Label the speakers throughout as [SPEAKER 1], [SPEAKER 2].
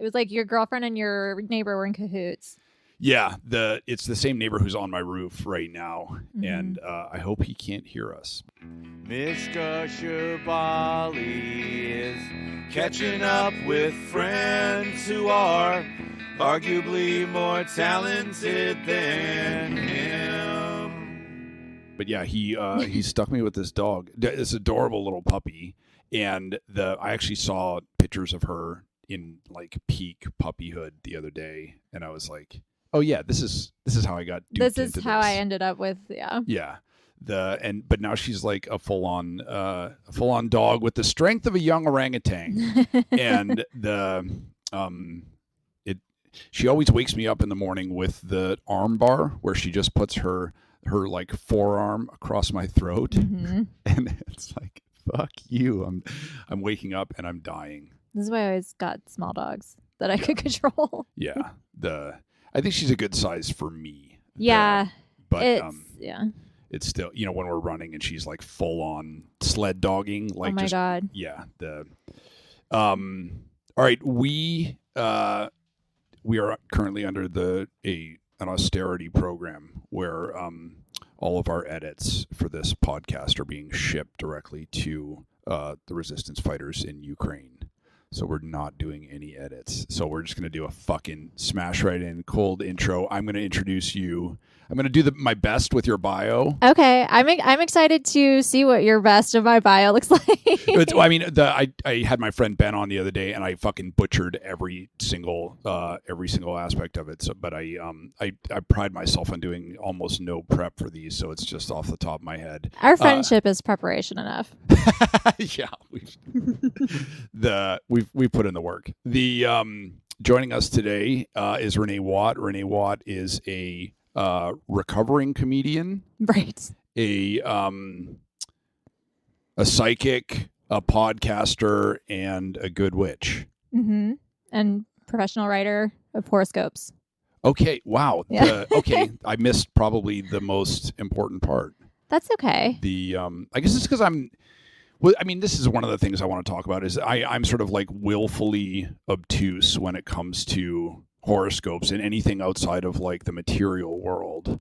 [SPEAKER 1] It was like your girlfriend and your neighbor were in cahoots.
[SPEAKER 2] Yeah, it's the same neighbor who's on my roof right now, and I hope he can't hear us.
[SPEAKER 3] Mishka Shurbali is catching up with friends who are arguably more talented than him.
[SPEAKER 2] But yeah, he stuck me with this dog, this adorable little puppy, and I actually saw pictures of her in like peak puppyhood the other day, and I was like, oh yeah, this is how I got duped
[SPEAKER 1] This is how I ended up with
[SPEAKER 2] yeah. But now she's like a full on dog with the strength of a young orangutan. And she always wakes me up in the morning with the arm bar where she just puts her like forearm across my throat. And it's like, fuck you. I'm waking up and I'm dying.
[SPEAKER 1] This is why I always got small dogs that I could control.
[SPEAKER 2] Yeah. I think she's a good size for me.
[SPEAKER 1] Yeah.
[SPEAKER 2] But it's still, when we're running and she's like full on sled dogging. Like,
[SPEAKER 1] oh my God.
[SPEAKER 2] Yeah. All right. We are currently under an austerity program where all of our edits for this podcast are being shipped directly to the resistance fighters in Ukraine. So we're not doing any edits. So we're just going to do a fucking smash right in cold intro. I'm going to introduce you. I'm going to do my best with your bio.
[SPEAKER 1] Okay. I'm excited to see what your best of my bio looks like.
[SPEAKER 2] I had my friend Ben on the other day and I fucking butchered every single aspect of it. So, but I pride myself on doing almost no prep for these. So it's just off the top of my head.
[SPEAKER 1] Our friendship is preparation enough.
[SPEAKER 2] Yeah. We've put in the work. Joining us today is Renee Watt. Renee Watt is a recovering comedian,
[SPEAKER 1] right?
[SPEAKER 2] A psychic, a podcaster, and a good witch.
[SPEAKER 1] Mm-hmm. And professional writer of horoscopes.
[SPEAKER 2] Okay. Wow.
[SPEAKER 1] Yeah.
[SPEAKER 2] Okay. I missed probably the most important part.
[SPEAKER 1] That's okay.
[SPEAKER 2] I guess it's because this is one of the things I want to talk about is I'm sort of like willfully obtuse when it comes to horoscopes and anything outside of like the material world.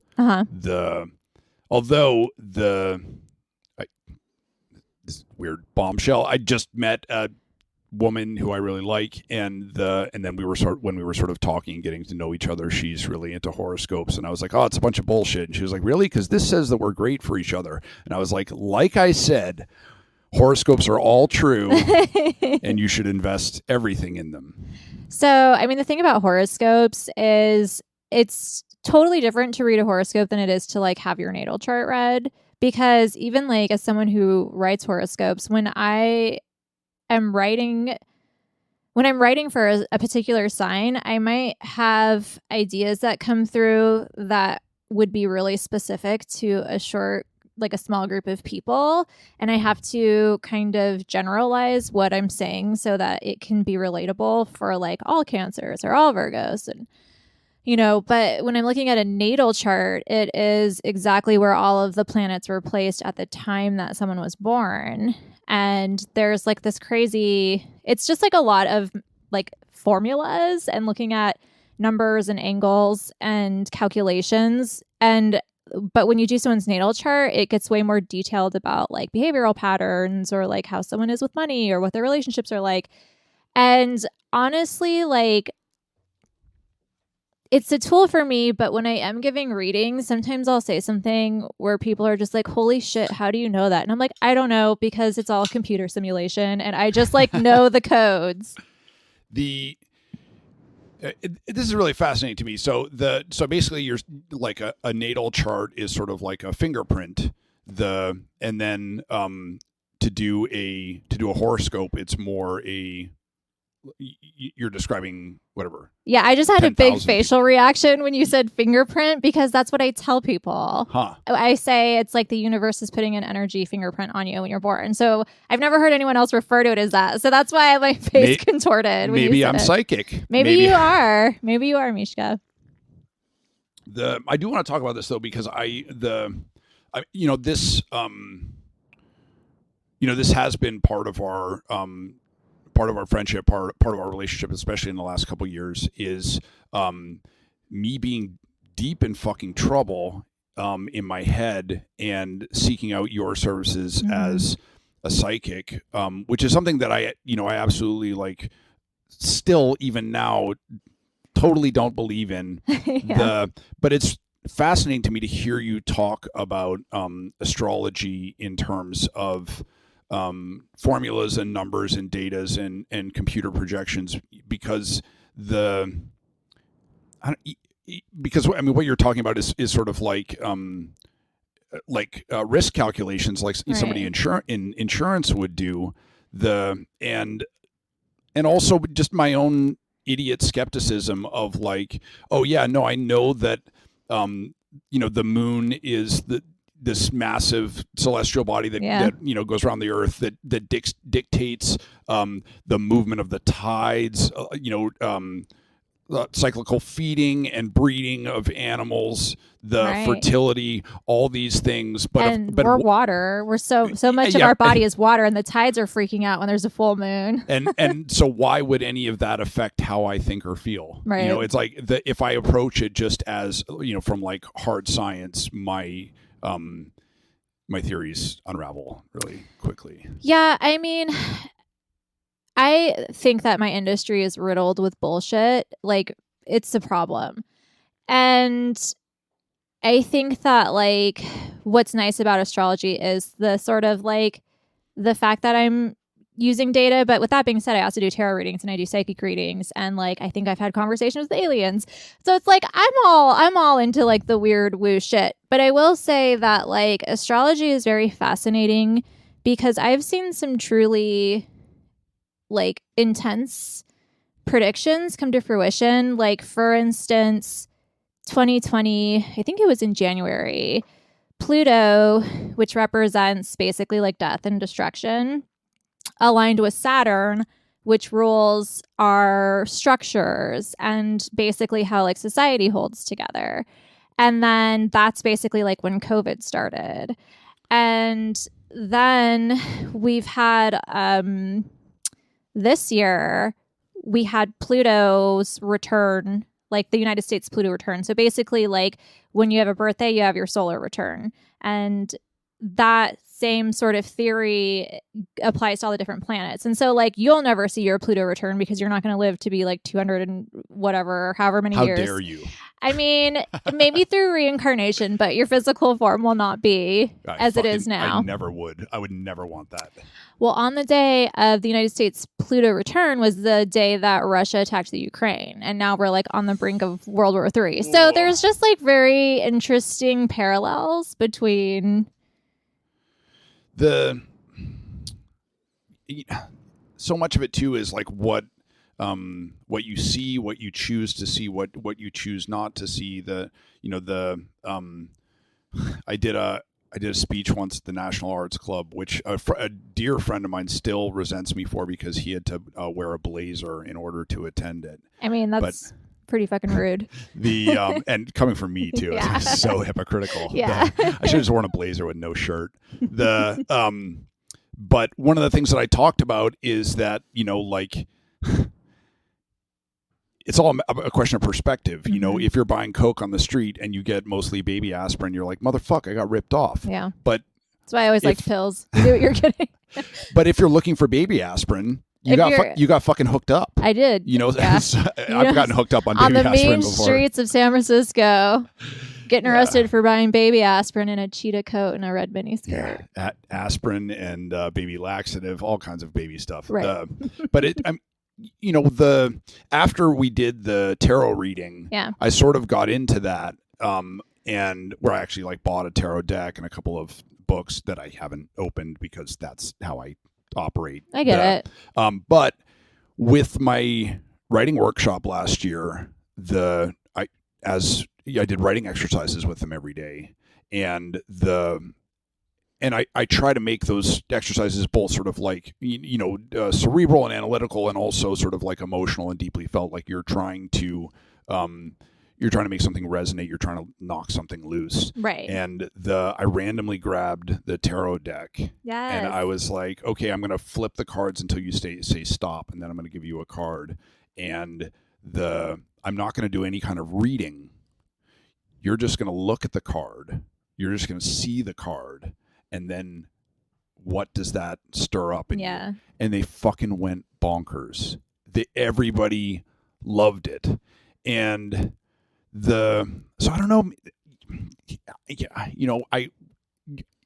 [SPEAKER 2] This weird bombshell. I just met a woman who I really like, and then when we were sort of talking and getting to know each other, she's really into horoscopes, and I was like, oh, it's a bunch of bullshit. And she was like, really? Because this says that we're great for each other. And I was like I said, horoscopes are all true, and you should invest everything in them.
[SPEAKER 1] So, the thing about horoscopes is it's totally different to read a horoscope than it is to like have your natal chart read. Because even like as someone who writes horoscopes, when I'm writing for a particular sign, I might have ideas that come through that would be really specific to a small group of people. And I have to kind of generalize what I'm saying so that it can be relatable for like all Cancers or all Virgos. And, but when I'm looking at a natal chart, it is exactly where all of the planets were placed at the time that someone was born. And there's like this it's just like a lot of like formulas and looking at numbers and angles and calculations. But when you do someone's natal chart, it gets way more detailed about like behavioral patterns or like how someone is with money or what their relationships are like. And honestly, like it's a tool for me, but when I am giving readings, sometimes I'll say something where people are just like, holy shit, how do you know that? And I'm like, I don't know, because it's all computer simulation and I just like know the codes.
[SPEAKER 2] This is really fascinating to me. So basically you're like a natal chart is sort of like a fingerprint. And then to do a horoscope, it's more you're describing whatever.
[SPEAKER 1] Yeah, I just had a big facial reaction when you said fingerprint because that's what I tell people. I say it's like the universe is putting an energy fingerprint on you when you're born. So I've never heard anyone else refer to it as that. So that's why my face contorted.
[SPEAKER 2] Maybe I'm psychic.
[SPEAKER 1] Maybe you are. Maybe you are, Mishka.
[SPEAKER 2] I do want to talk about this though because this has been part of part of our friendship, part of our relationship, especially in the last couple of years, is me being deep in fucking trouble in my head and seeking out your services as a psychic, which is something that I absolutely like still even now totally don't believe in. But it's fascinating to me to hear you talk about astrology in terms of formulas and numbers and datas and computer projections, because what you're talking about is sort of like risk calculations, like somebody in insurance would do, and also just my own idiot skepticism of like, oh yeah, no, I know that the moon is this massive celestial body that goes around the earth that dictates the movement of the tides, cyclical feeding and breeding of animals, the fertility, all these things. But
[SPEAKER 1] we're water. We're so much of our body is water, and the tides are freaking out when there's a full moon.
[SPEAKER 2] and so why would any of that affect how I think or feel?
[SPEAKER 1] Right.
[SPEAKER 2] It's like if I approach it just as from like hard science, my theories unravel really quickly.
[SPEAKER 1] Yeah, I mean, I think that my industry is riddled with bullshit. Like, it's a problem. And I think that, like, what's nice about astrology is the sort of, like, the fact that I'm using data. But with that being said, I also do tarot readings and I do psychic readings. And, like, I think I've had conversations with aliens. So it's like, I'm all into, like, the weird woo shit. But I will say that, like, astrology is very fascinating because I've seen some truly, like, intense predictions come to fruition. Like, for instance, 2020, I think it was in January, Pluto, which represents basically like death and destruction, aligned with Saturn, which rules our structures and basically how like society holds together. And then that's basically like when COVID started. And then we've had this year, we had Pluto's return, like the United States Pluto return. So basically, like when you have a birthday, you have your solar return. And that same sort of theory applies to all the different planets. And so, like, you'll never see your Pluto return because you're not going to live to be like 200 and whatever, however many years.
[SPEAKER 2] How dare you?
[SPEAKER 1] I mean, maybe through reincarnation, but your physical form will not be as it is now.
[SPEAKER 2] I never would. I would never want that.
[SPEAKER 1] Well, on the day of the United States Pluto return was the day that Russia attacked the Ukraine. And now we're like on the brink of World War III. So there's just like very interesting parallels between
[SPEAKER 2] so much of it too is like what you see, what you choose to see, what you choose not to see. I did a speech once at the National Arts Club, which a dear friend of mine still resents me for because he had to wear a blazer in order to attend it.
[SPEAKER 1] I mean, that's pretty fucking rude.
[SPEAKER 2] And coming from me too, it's so hypocritical.
[SPEAKER 1] Yeah.
[SPEAKER 2] I should have just worn a blazer with no shirt. But one of the things that I talked about is that, like, it's all a question of perspective.
[SPEAKER 1] Mm-hmm.
[SPEAKER 2] If you're buying Coke on the street and you get mostly baby aspirin, you're like, motherfucker, I got ripped off.
[SPEAKER 1] Yeah.
[SPEAKER 2] But
[SPEAKER 1] that's why I always liked pills. You knew what you're getting.
[SPEAKER 2] But if you're looking for baby aspirin, you got fucking hooked up.
[SPEAKER 1] I did.
[SPEAKER 2] Yeah. I've gotten hooked up on baby aspirin before.
[SPEAKER 1] On the main streets of San Francisco. Getting arrested for buying baby aspirin in a cheetah coat and a red miniskirt.
[SPEAKER 2] Yeah, aspirin and baby laxative, all kinds of baby stuff.
[SPEAKER 1] Right.
[SPEAKER 2] But after we did the tarot reading, I sort of got into that, and where I actually like bought a tarot deck and a couple of books that I haven't opened because that's how I operate.
[SPEAKER 1] I get it.
[SPEAKER 2] But with my writing workshop last year, I did writing exercises with them every day, and I try to make those exercises both sort of like cerebral and analytical, and also sort of like emotional and deeply felt. Like you're trying to you're trying to make something resonate. You're trying to knock something loose.
[SPEAKER 1] Right.
[SPEAKER 2] And I randomly grabbed the tarot deck.
[SPEAKER 1] Yes.
[SPEAKER 2] And I was like, okay, I'm going to flip the cards until you say stop. And then I'm going to give you a card. And I'm not going to do any kind of reading. You're just going to look at the card. You're just going to see the card. And then what does that stir up in you? And they fucking went bonkers. Everybody loved it. And so I don't know.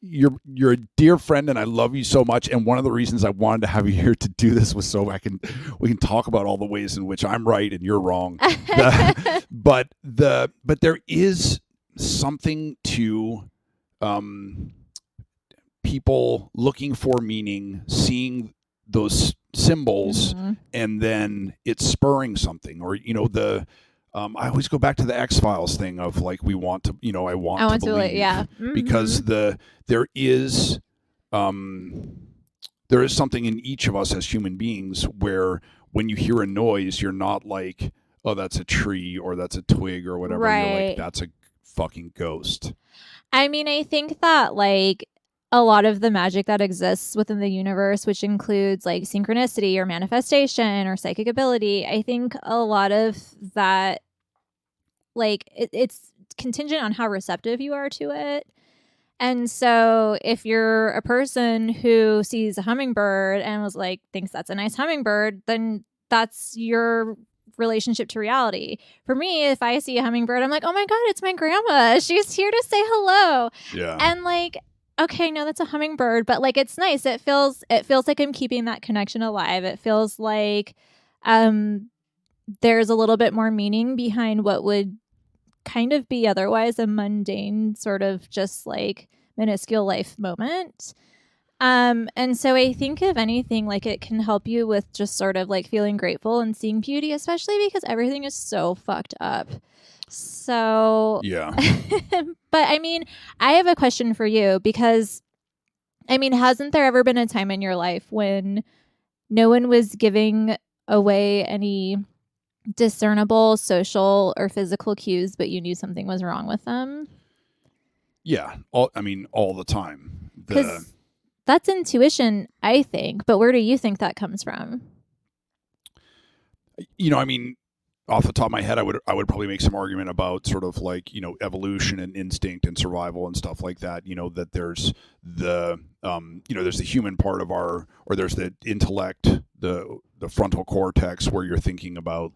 [SPEAKER 2] You're a dear friend, and I love you so much. And one of the reasons I wanted to have you here to do this was so we can talk about all the ways in which I'm right and you're wrong. But there is something to people looking for meaning, seeing those symbols, and then it's spurring something, or I always go back to the X-Files thing of like, I want to believe, because there is something in each of us as human beings where when you hear a noise, you're not like, oh, that's a tree or that's a twig or whatever.
[SPEAKER 1] Right.
[SPEAKER 2] You're like, that's a fucking ghost.
[SPEAKER 1] I mean, I think that like a lot of the magic that exists within the universe, which includes like synchronicity or manifestation or psychic ability, I think a lot of that, like, it's contingent on how receptive you are to it. And so if you're a person who sees a hummingbird and was like, thinks that's a nice hummingbird, then that's your relationship to reality. For me, if I see a hummingbird, I'm like, oh my God, it's my grandma. She's here to say hello.
[SPEAKER 2] Yeah.
[SPEAKER 1] And like, okay, no, that's a hummingbird, but like, it's nice. It feels like I'm keeping that connection alive. It feels like there's a little bit more meaning behind what would kind of be otherwise a mundane sort of just like minuscule life moment. And so I think if anything, like it can help you with just sort of like feeling grateful and seeing beauty, especially because everything is so fucked up. So
[SPEAKER 2] yeah.
[SPEAKER 1] But I mean, I have a question for you because I mean, hasn't there ever been a time in your life when no one was giving away any discernible social or physical cues, but you knew something was wrong with them?
[SPEAKER 2] Yeah. All the time.
[SPEAKER 1] Because that's intuition, I think. But where do you think that comes from?
[SPEAKER 2] Off the top of my head, I would probably make some argument about sort of like, evolution and instinct and survival and stuff like that. That there's there's the human part of or there's the intellect, the frontal cortex, where I'm thinking about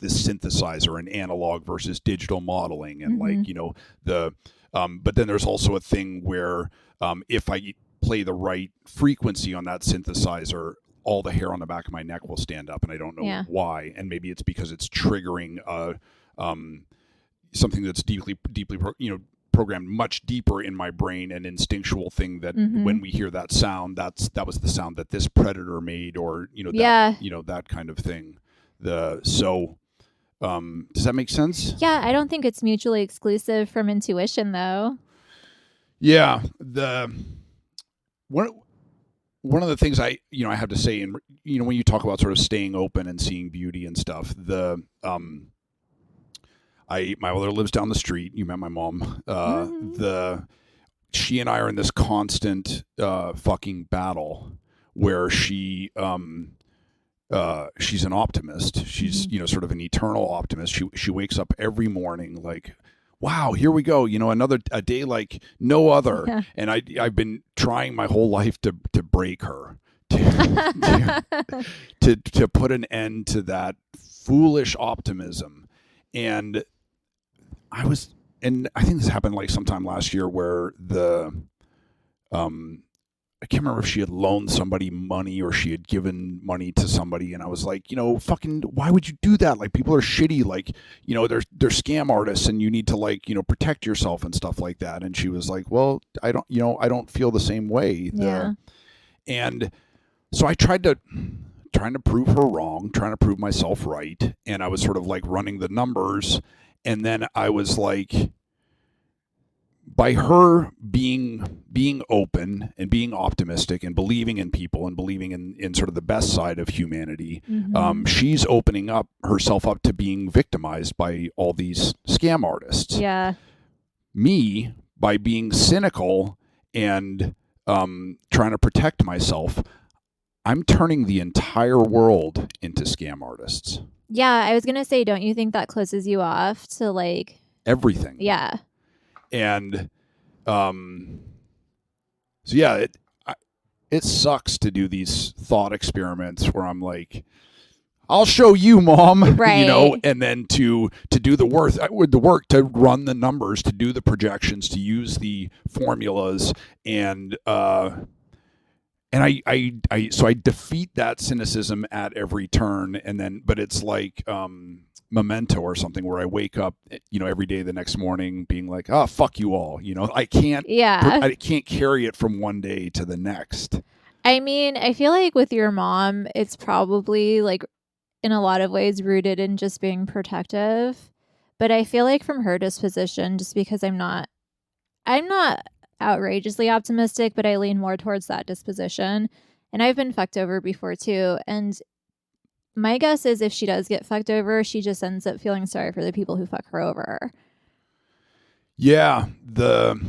[SPEAKER 2] this synthesizer and analog versus digital modeling, and but then there's also a thing where if I play the right frequency on that synthesizer, all the hair on the back of my neck will stand up, and I don't know why. And maybe it's because it's triggering something that's deeply programmed much deeper in my brain, an instinctual thing that when we hear that sound, that was the sound that this predator made, or that kind of thing. Does that make sense? Yeah,
[SPEAKER 1] I don't think it's mutually exclusive from intuition, though.
[SPEAKER 2] Yeah, one of the things I have to say, and when you talk about sort of staying open and seeing beauty and stuff, my mother lives down the street. You met my mom. She and I are in this constant fucking battle where she's an optimist. She's sort of an eternal optimist. She wakes up every morning like, wow, here we go. A day like no other. Yeah. And I've been trying my whole life to break her, to put an end to that foolish optimism. And I think this happened like sometime last year where I can't remember if she had loaned somebody money or she had given money to somebody, and I was like, fucking, why would you do that? Like, people are shitty, like, they're scam artists, and you need to like, protect yourself and stuff like that. And she was like, well, I don't feel the same way. And so I trying to prove her wrong, trying to prove myself right, and I was sort of like running the numbers, and then I was like, by her being open and being optimistic and believing in people and believing in sort of the best side of humanity, she's opening up herself up to being victimized by all these scam artists.
[SPEAKER 1] Yeah.
[SPEAKER 2] Me, by being cynical and trying to protect myself, I'm turning the entire world into scam artists.
[SPEAKER 1] Yeah, I was gonna say, don't you think that closes you off to like
[SPEAKER 2] everything?
[SPEAKER 1] Yeah.
[SPEAKER 2] And so yeah, it sucks to do these thought experiments where I'm like, I'll show you, Mom,
[SPEAKER 1] right.
[SPEAKER 2] You know, and then to do the work, to run the numbers, to do the projections, to use the formulas, and I defeat that cynicism at every turn, but it's like Memento or something, where I wake up, you know, every day the next morning being like, oh, fuck you all, you know, I can't carry it from one day to the next.
[SPEAKER 1] I mean, I feel like with your mom, it's probably like in a lot of ways rooted in just being protective, but I feel like from her disposition, just because I'm not outrageously optimistic, but I lean more towards that disposition. And I've been fucked over before too. And my guess is if she does get fucked over, she just ends up feeling sorry for the people who fuck her over.
[SPEAKER 2] Yeah. The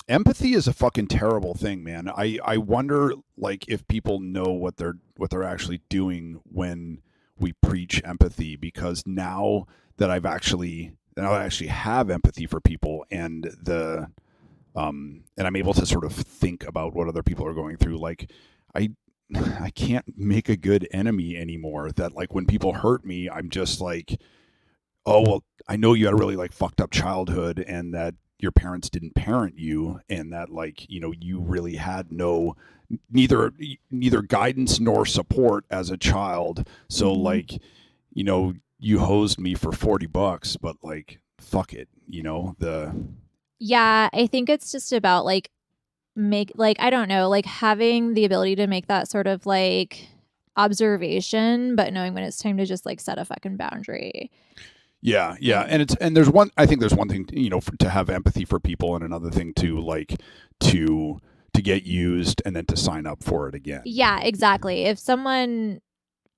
[SPEAKER 2] empathy is a fucking terrible thing, man. I wonder like if people know what they're actually doing when we preach empathy, because now that I actually have empathy for people and and I'm able to sort of think about what other people are going through. Like I can't make a good enemy anymore. That like when people hurt me, I'm just like, oh, well, I know you had a really like fucked up childhood and that your parents didn't parent you and that like, you know, you really had neither guidance nor support as a child. So like, you know, you hosed me for $40, but like, fuck it, you know,
[SPEAKER 1] Yeah, I think it's just about like I don't know, like having the ability to make that sort of like observation, but knowing when it's time to just like set a fucking boundary.
[SPEAKER 2] Yeah. And I think there's one thing, you know, to have empathy for people, and another thing to like to get used and then to sign up for it again.
[SPEAKER 1] Yeah, exactly. If someone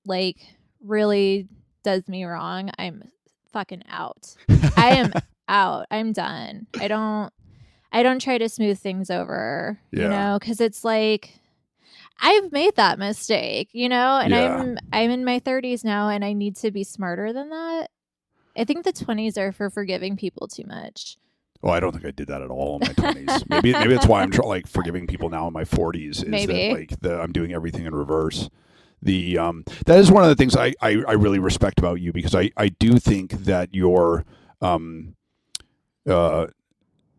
[SPEAKER 1] like really does me wrong, I'm fucking out. I am out. I'm done. I don't try to smooth things over, you know, because it's like I've made that mistake, you know, and I'm in my 30s now, and I need to be smarter than that. I think the 20s are for forgiving people too much.
[SPEAKER 2] Oh, I don't think I did that at all in my 20s. Maybe that's why I'm like forgiving people now in my 40s. Is
[SPEAKER 1] maybe.
[SPEAKER 2] That like I'm doing everything in reverse. That is one of the things I really respect about you, because I do think that you're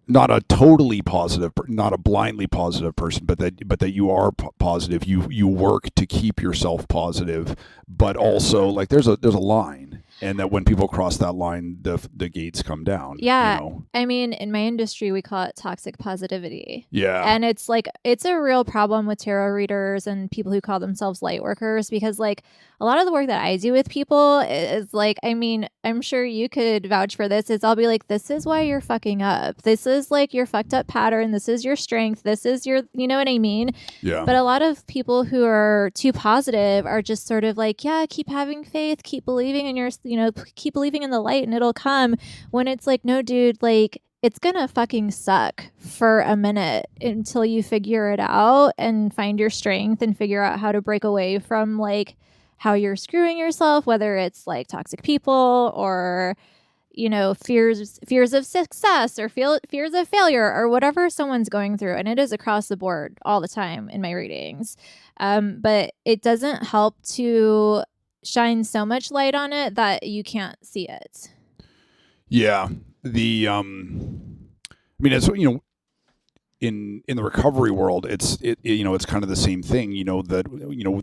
[SPEAKER 2] not a totally positive, not a blindly positive person, but that you are positive. You work to keep yourself positive, but also like there's a line, and that when people cross that line, the gates come down.
[SPEAKER 1] Yeah,
[SPEAKER 2] you know?
[SPEAKER 1] I mean, in my industry, we call it toxic positivity.
[SPEAKER 2] Yeah,
[SPEAKER 1] and it's like it's a real problem with tarot readers and people who call themselves light workers, because like a lot of the work that I do with people is like, I mean, I'm sure you could vouch for this. Is I'll be like, this is why you're fucking up. This is like your fucked up pattern. This is your strength. This is your, you know what I mean?
[SPEAKER 2] Yeah.
[SPEAKER 1] But a lot of people who are too positive are just sort of like, yeah, keep having faith, keep believing in your, you know, keep believing in the light and it'll come. When it's like, no, dude, like it's gonna fucking suck for a minute until you figure it out and find your strength and figure out how to break away from like how you're screwing yourself, whether it's like toxic people or, you know, fears of success or fears of failure or whatever someone's going through. And it is across the board all the time in my readings. But it doesn't help to shine so much light on it that you can't see it.
[SPEAKER 2] Yeah. I mean, it's, you know, in the recovery world, it's you know, it's kind of the same thing, you know, that, you know,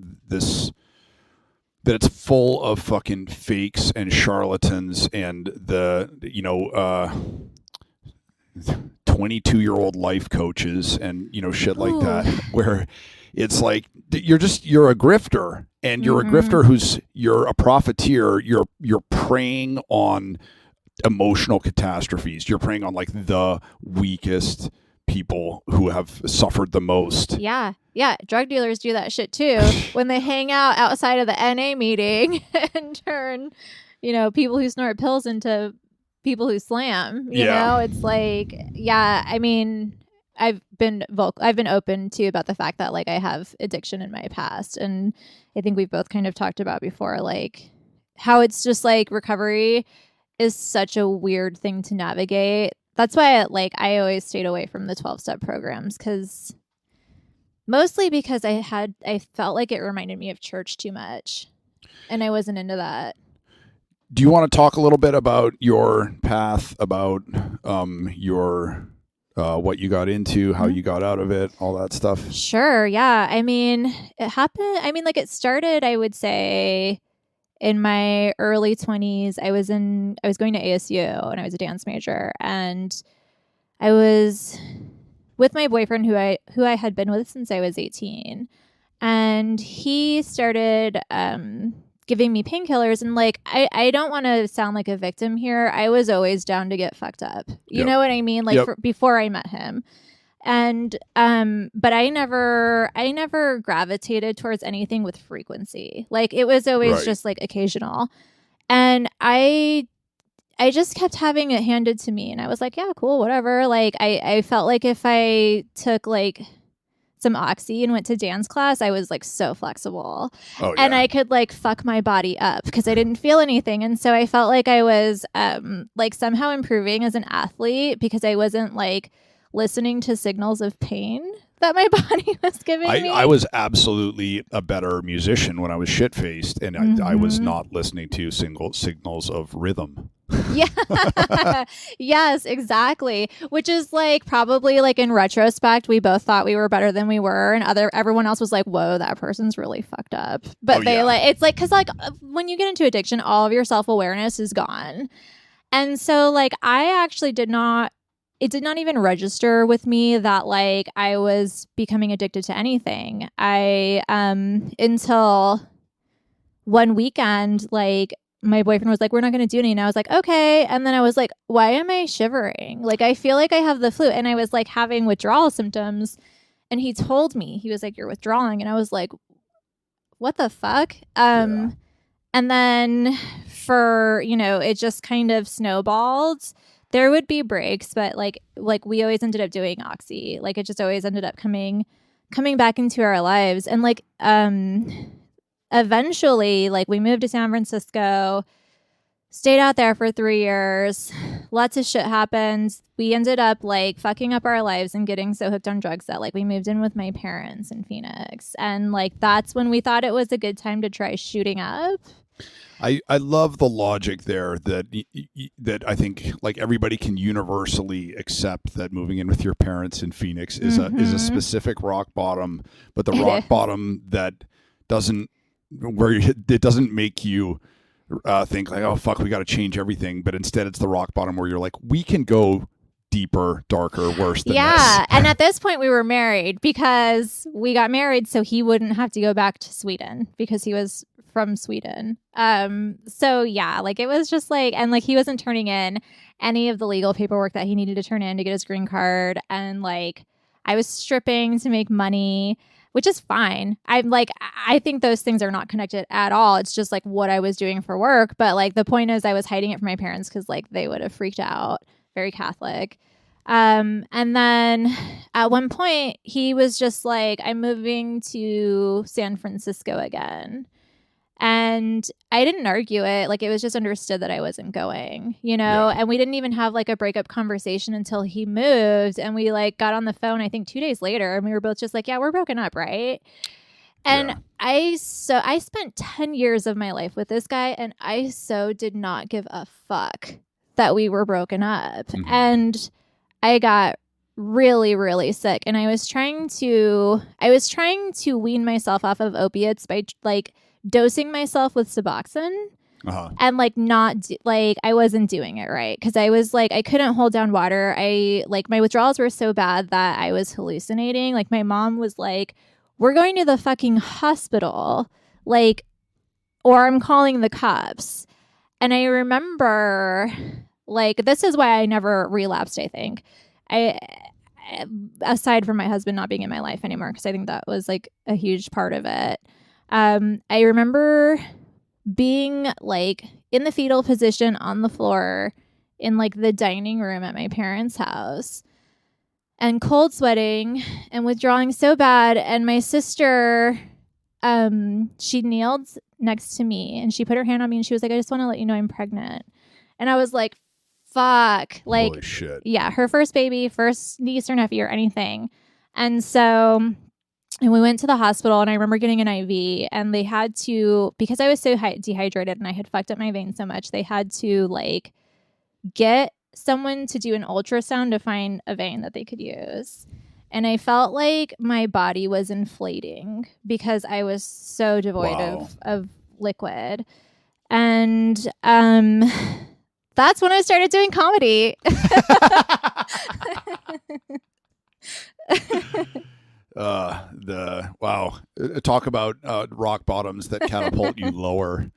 [SPEAKER 2] that it's full of fucking fakes and charlatans and the, you know, 22-year-old life coaches and, you know, shit like that, where it's like you're a grifter, and you're a grifter you're a profiteer. You're preying on emotional catastrophes. You're preying on like the weakest people who have suffered the most.
[SPEAKER 1] Yeah. Drug dealers do that shit too when they hang out outside of the NA meeting and turn, people who snort pills into people who slam. You know, it's like, I mean, I've been open too about the fact that like I have addiction in my past, and I think we've both kind of talked about before, like how it's just like recovery is such a weird thing to navigate. That's why I always stayed away from the 12-step programs, mostly because I felt like it reminded me of church too much, and I wasn't into that.
[SPEAKER 2] Do you want to talk a little bit about your path, about your what you got into, how you got out of it, all that stuff?
[SPEAKER 1] Sure. Yeah. I mean, it happened. I mean, like it started, I would say, in my early 20s. I was going to ASU and I was a dance major, and I was with my boyfriend who I had been with since I was 18, and he started giving me painkillers. And like I don't want to sound like a victim here. I was always down to get fucked up. You know what I mean? Like before I met him. And but I never gravitated towards anything with frequency. Like it was always just like occasional. And I just kept having it handed to me, and I was like, yeah, cool, whatever. Like I felt like if I took like some oxy and went to dance class, I was like so flexible. And I could like fuck my body up because I didn't feel anything. And so I felt like I was like somehow improving as an athlete because I wasn't like listening to signals of pain that my body was giving me.
[SPEAKER 2] I was absolutely a better musician when I was shit-faced, and I was not listening to signals of rhythm.
[SPEAKER 1] Yeah. Yes, exactly. Which is like probably like in retrospect, we both thought we were better than we were, and everyone else was like, whoa, that person's really fucked up. But it's like, because like when you get into addiction, all of your self-awareness is gone. And so like it did not even register with me that like I was becoming addicted to anything. Until one weekend, like my boyfriend was like, we're not going to do any. And I was like, okay. And then I was like, why am I shivering? Like, I feel like I have the flu. And I was like having withdrawal symptoms. And he told me, he was like, you're withdrawing. And I was like, what the fuck? And then it just kind of snowballed. There would be breaks, but like we always ended up doing oxy. Like it just always ended up coming back into our lives. And like, eventually, like we moved to San Francisco, stayed out there for 3 years. Lots of shit happened. We ended up like fucking up our lives and getting so hooked on drugs that like we moved in with my parents in Phoenix. And like, that's when we thought it was a good time to try shooting up.
[SPEAKER 2] I love the logic there that I think like everybody can universally accept that moving in with your parents in Phoenix is a specific rock bottom, but the rock bottom that it doesn't make you think like, oh fuck, we got to change everything, but instead it's the rock bottom where you're like, we can go deeper, darker, worse than this.
[SPEAKER 1] Yeah, and at this point we were married because we got married so he wouldn't have to go back to Sweden because he was from Sweden. So yeah, like it was just like, and like he wasn't turning in any of the legal paperwork that he needed to turn in to get his green card, and like I was stripping to make money, which is fine. I think those things are not connected at all. It's just like what I was doing for work. But like the point is I was hiding it from my parents because like they would have freaked out. Very Catholic. And then at one point he was just like, I'm moving to San Francisco again. And I didn't argue it. Like it was just understood that I wasn't going, and we didn't even have like a breakup conversation until he moved. And we like got on the phone, I think 2 days later, and we were both just like, yeah, we're broken up. Right. And I spent 10 years of my life with this guy, and I so did not give a fuck that we were broken up. And I got really, really sick. And I was trying to wean myself off of opiates by like dosing myself with Suboxone, and like I wasn't doing it right because I was like, I couldn't hold down water. My withdrawals were so bad that I was hallucinating. Like my mom was like, we're going to the fucking hospital, like, or I'm calling the cops. And I remember Like, this is why I never relapsed, I think. Aside from my husband not being in my life anymore, because I think that was like a huge part of it. I remember being like in the fetal position on the floor in like the dining room at my parents' house and cold sweating and withdrawing so bad. And my sister, she kneeled next to me and she put her hand on me and she was like, I just want to let you know I'm pregnant. And I was like, fuck. Like,
[SPEAKER 2] holy shit.
[SPEAKER 1] Yeah, her first baby, first niece or nephew or anything. And so, and we went to the hospital and I remember getting an IV and they had to, because I was so dehydrated and I had fucked up my veins so much, they had to like get someone to do an ultrasound to find a vein that they could use. And I felt like my body was inflating because I was so devoid of liquid. And that's when I started doing comedy.
[SPEAKER 2] Talk about rock bottoms that catapult you lower.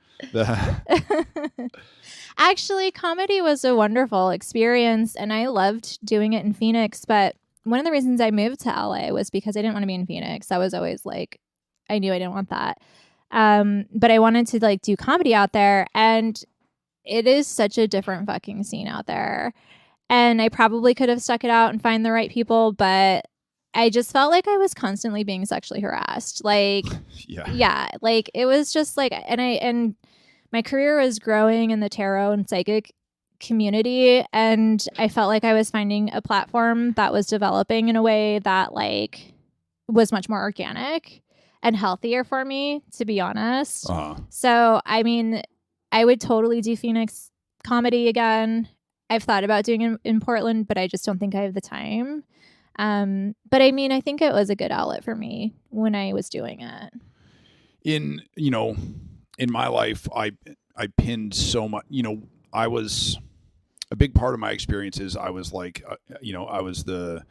[SPEAKER 1] Actually, comedy was a wonderful experience and I loved doing it in Phoenix. But one of the reasons I moved to LA was because I didn't want to be in Phoenix. I was always like, I knew I didn't want that. But I wanted to like do comedy out there, and it is such a different fucking scene out there. And I probably could have stuck it out and find the right people, but I just felt like I was constantly being sexually harassed. Like, yeah, like it was just like, and my career was growing in the tarot and psychic community, and I felt like I was finding a platform that was developing in a way that like was much more organic and healthier for me, to be honest. So, I mean, I would totally do Phoenix comedy again. I've thought about doing it in Portland, but I just don't think I have the time. But I mean, I think it was a good outlet for me when I was doing it.
[SPEAKER 2] In my life, I pinned so much, I was a big part of my experiences. I was like, I was the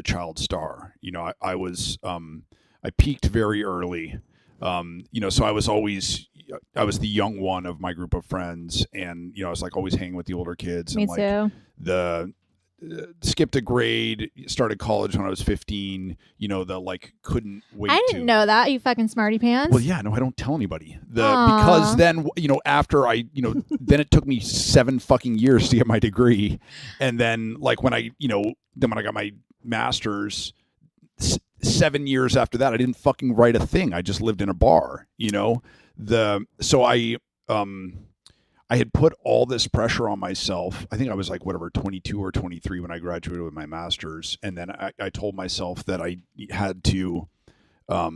[SPEAKER 2] child star, I peaked very early. So I was the young one of my group of friends, and I was like always hanging with the older kids.
[SPEAKER 1] Me
[SPEAKER 2] and,
[SPEAKER 1] too.
[SPEAKER 2] Skipped a grade, started college when I was 15. Couldn't wait.
[SPEAKER 1] I didn't know that, you fucking smarty pants.
[SPEAKER 2] Well, yeah, no, I don't tell anybody because then after I then it took me 7 fucking years to get my degree, and then when I got my master's. 7 years after that, I didn't fucking write a thing. I just lived in a bar, So I had put all this pressure on myself. I think I was 22 or 23 when I graduated with my master's. And then I told myself that I had to have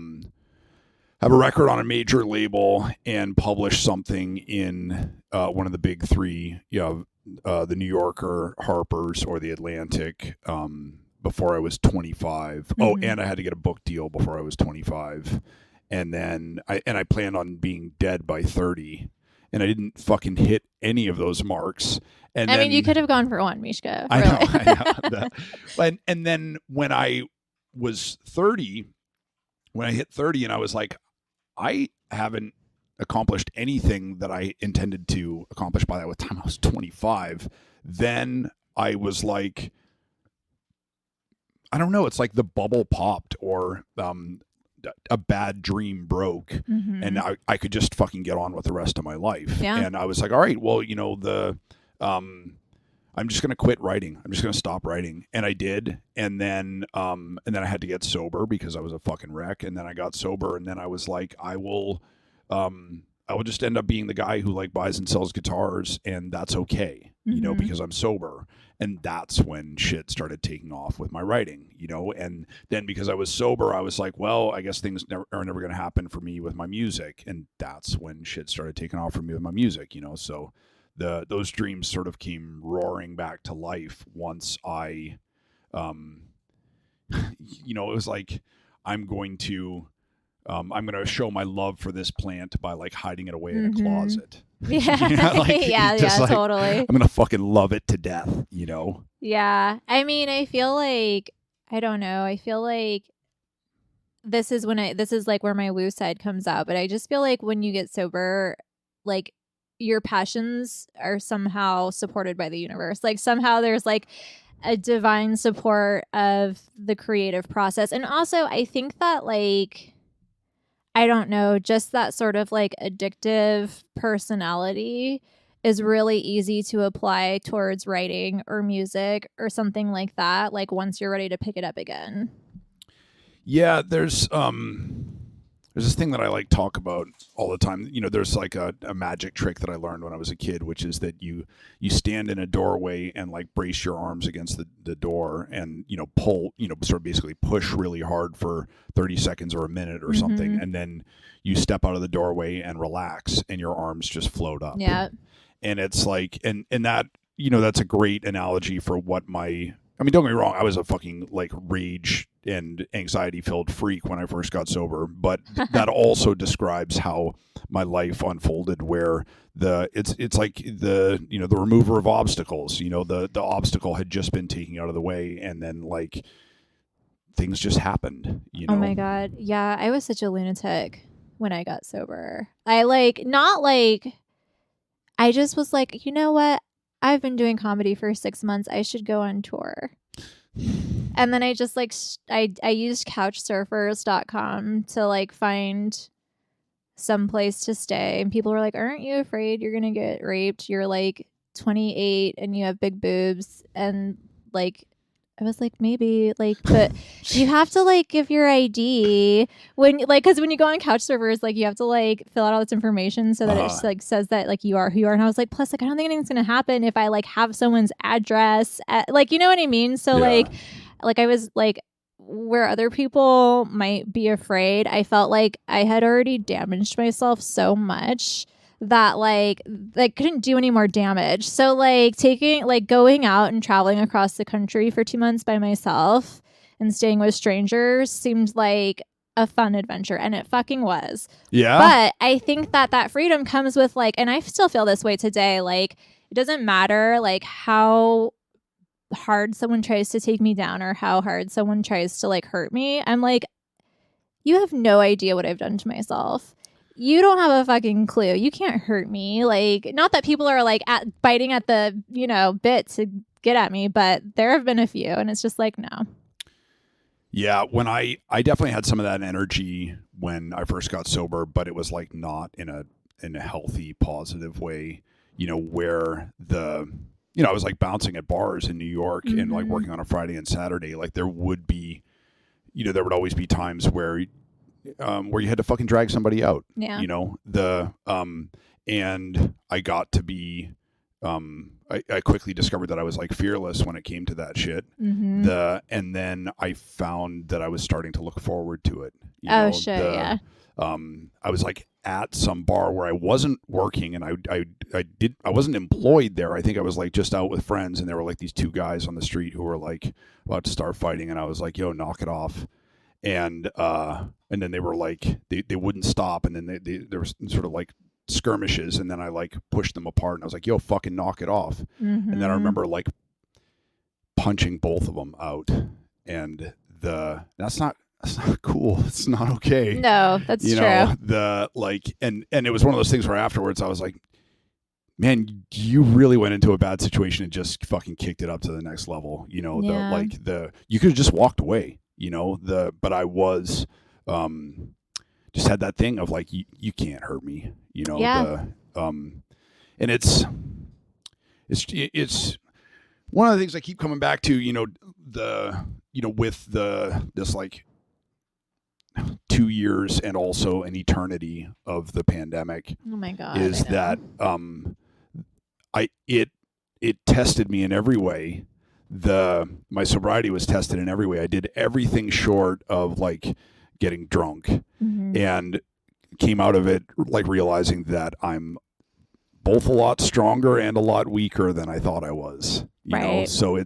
[SPEAKER 2] a record on a major label and publish something in one of the big three, the New Yorker, Harper's, or the Atlantic, before I was 25. Mm-hmm. Oh, and I had to get a book deal before I was 25. And then I planned on being dead by 30. And I didn't fucking hit any of those marks. And
[SPEAKER 1] I mean, you could have gone for one, Mishka.
[SPEAKER 2] I
[SPEAKER 1] really.
[SPEAKER 2] know. And then when I was 30, when I hit 30 and I was like, I haven't accomplished anything that I intended to accomplish by the time I was 25. Then I was like, I don't know. It's like the bubble popped, or a bad dream broke, mm-hmm. and I could just fucking get on with the rest of my life. Yeah. And I was like, all right, well, I'm just going to quit writing. I'm just going to stop writing. And I did. And then I had to get sober because I was a fucking wreck. And then I got sober, and then I was like, I will just end up being the guy who buys and sells guitars, and that's okay, mm-hmm. Because I'm sober. And that's when shit started taking off with my writing, and then because I was sober, I was like, well, I guess things are never going to happen for me with my music. And that's when shit started taking off for me with my music, so those dreams sort of came roaring back to life once I, it was like, I'm going to show my love for this plant by hiding it away in a closet.
[SPEAKER 1] Yeah. Totally.
[SPEAKER 2] I'm going to fucking love it to death,
[SPEAKER 1] Yeah. I mean, I feel like, I don't know. I feel like this is where my woo side comes out, but I just feel like when you get sober, your passions are somehow supported by the universe. Like somehow there's like a divine support of the creative process. And also I think that like, I don't know, just that sort of like addictive personality is really easy to apply towards writing or music or something like that. Like once you're ready to pick it up again.
[SPEAKER 2] Yeah, there's this thing that I like talk about all the time. You know, there's like a magic trick that I learned when I was a kid, which is that you stand in a doorway and like brace your arms against the door and, you know, pull, you know, sort of basically push really hard for 30 seconds or a minute or something. And then you step out of the doorway and relax and your arms just float up.
[SPEAKER 1] Yeah.
[SPEAKER 2] And it's like, and that, you know, that's a great analogy for what I mean, don't get me wrong, I was a fucking like rage and anxiety filled freak when I first got sober, but that also describes how my life unfolded, where it's like the, you know, the remover of obstacles, you know, the obstacle had just been taken out of the way and then like things just happened, you know.
[SPEAKER 1] Oh my God. Yeah, I was such a lunatic when I got sober. I like not like I just was like, you know what? I've been doing comedy for 6 months. I should go on tour. And then I just like, I used couchsurfers.com to like find some place to stay. And people were like, aren't you afraid you're going to get raped? You're like 28 and you have big boobs. And like, I was like, maybe, like, but you have to like give your ID when, like, because when you go on couch servers, like, you have to like fill out all this information so that it just, like says that like you are who you are. And I was like, plus, like, I don't think anything's gonna happen if I like have someone's address, like, you know what I mean? So like I was like, where other people might be afraid, I felt like I had already damaged myself so much that like couldn't do any more damage. So like going out and traveling across the country for 2 months by myself and staying with strangers seemed like a fun adventure, and it fucking was.
[SPEAKER 2] Yeah.
[SPEAKER 1] But I think that freedom comes with like, and I still feel this way today, like it doesn't matter like how hard someone tries to take me down or how hard someone tries to like hurt me. I'm like, you have no idea what I've done to myself. You don't have a fucking clue. You can't hurt me. Like, not that people are like biting at the, you know, bit to get at me, but there have been a few, and it's just like, no.
[SPEAKER 2] Yeah, when I definitely had some of that energy when I first got sober, but it was like not in a healthy, positive way, you know, where you know, I was like bouncing at bars in New York and like working on a Friday and Saturday. Like there would be, you know, there would always be times where you had to fucking drag somebody out, you know, and I got to be, I quickly discovered that I was like fearless when it came to that shit. And then I found that I was starting to look forward to it.
[SPEAKER 1] Yeah.
[SPEAKER 2] I was like at some bar where I wasn't working and I wasn't employed there. I think I was like just out with friends, and there were like these two guys on the street who were like about to start fighting. And I was like, yo, knock it off. And then they were like, they wouldn't stop. And then there was sort of like skirmishes. And then I like pushed them apart and I was like, yo, fucking knock it off. And then I remember like punching both of them out. And that's not cool. It's not okay.
[SPEAKER 1] No, that's
[SPEAKER 2] you
[SPEAKER 1] true.
[SPEAKER 2] Know, and it was one of those things where afterwards I was like, man, you really went into a bad situation and just fucking kicked it up to the next level. You know, you could have just walked away. You know, but I was just had that thing of like, you can't hurt me, you know. And it's one of the things I keep coming back to, you know, with this like 2 years and also an eternity of the pandemic.
[SPEAKER 1] Oh my God.
[SPEAKER 2] Is that it tested me in every way. My sobriety was tested in every way. I did everything short of like getting drunk, and came out of it like realizing that I'm both a lot stronger and a lot weaker than I thought I was. You know, so we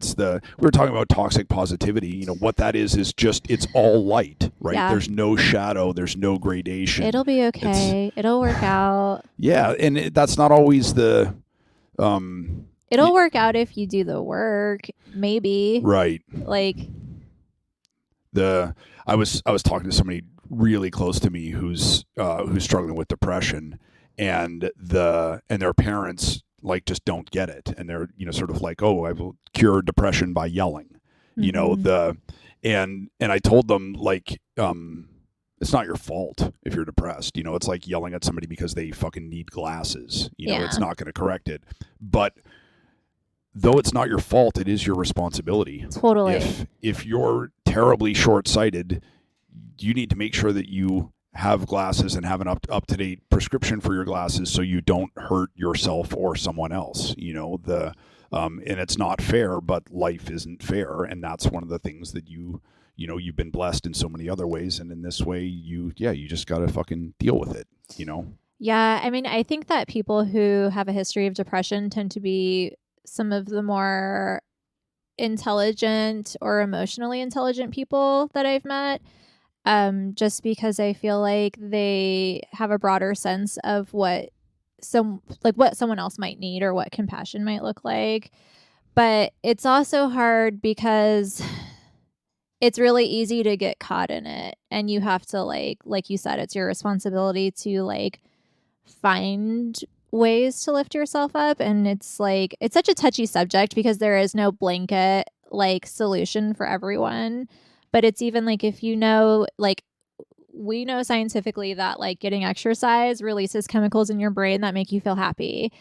[SPEAKER 2] were talking about toxic positivity. You know, what that is just, it's all light, right? Yeah. There's no shadow. There's no gradation.
[SPEAKER 1] It'll be okay. It'll work out.
[SPEAKER 2] Yeah. And that's not always
[SPEAKER 1] it'll work out if you do the work, maybe.
[SPEAKER 2] Right.
[SPEAKER 1] Like
[SPEAKER 2] I was talking to somebody really close to me who's struggling with depression, and their parents like just don't get it, and they're sort of like, oh, I will cure depression by yelling, and I told them like, it's not your fault if you're depressed. It's like yelling at somebody because they fucking need glasses. It's not going to correct it. But though it's not your fault, it is your responsibility.
[SPEAKER 1] Totally.
[SPEAKER 2] If you're terribly short-sighted, you need to make sure that you have glasses and have an up-to-date prescription for your glasses so you don't hurt yourself or someone else. And it's not fair, but life isn't fair, and that's one of the things that you've been blessed in so many other ways, and in this way you just got to fucking deal with it.
[SPEAKER 1] Yeah, I mean, I think that people who have a history of depression tend to be some of the more intelligent or emotionally intelligent people that I've met, just because I feel like they have a broader sense of what someone else might need or what compassion might look like. But it's also hard because it's really easy to get caught in it, and you have to like you said, it's your responsibility to like find ways to lift yourself up. And it's like, it's such a touchy subject because there is no blanket like solution for everyone. But it's even like, if like, we know scientifically that like getting exercise releases chemicals in your brain that make you feel happy,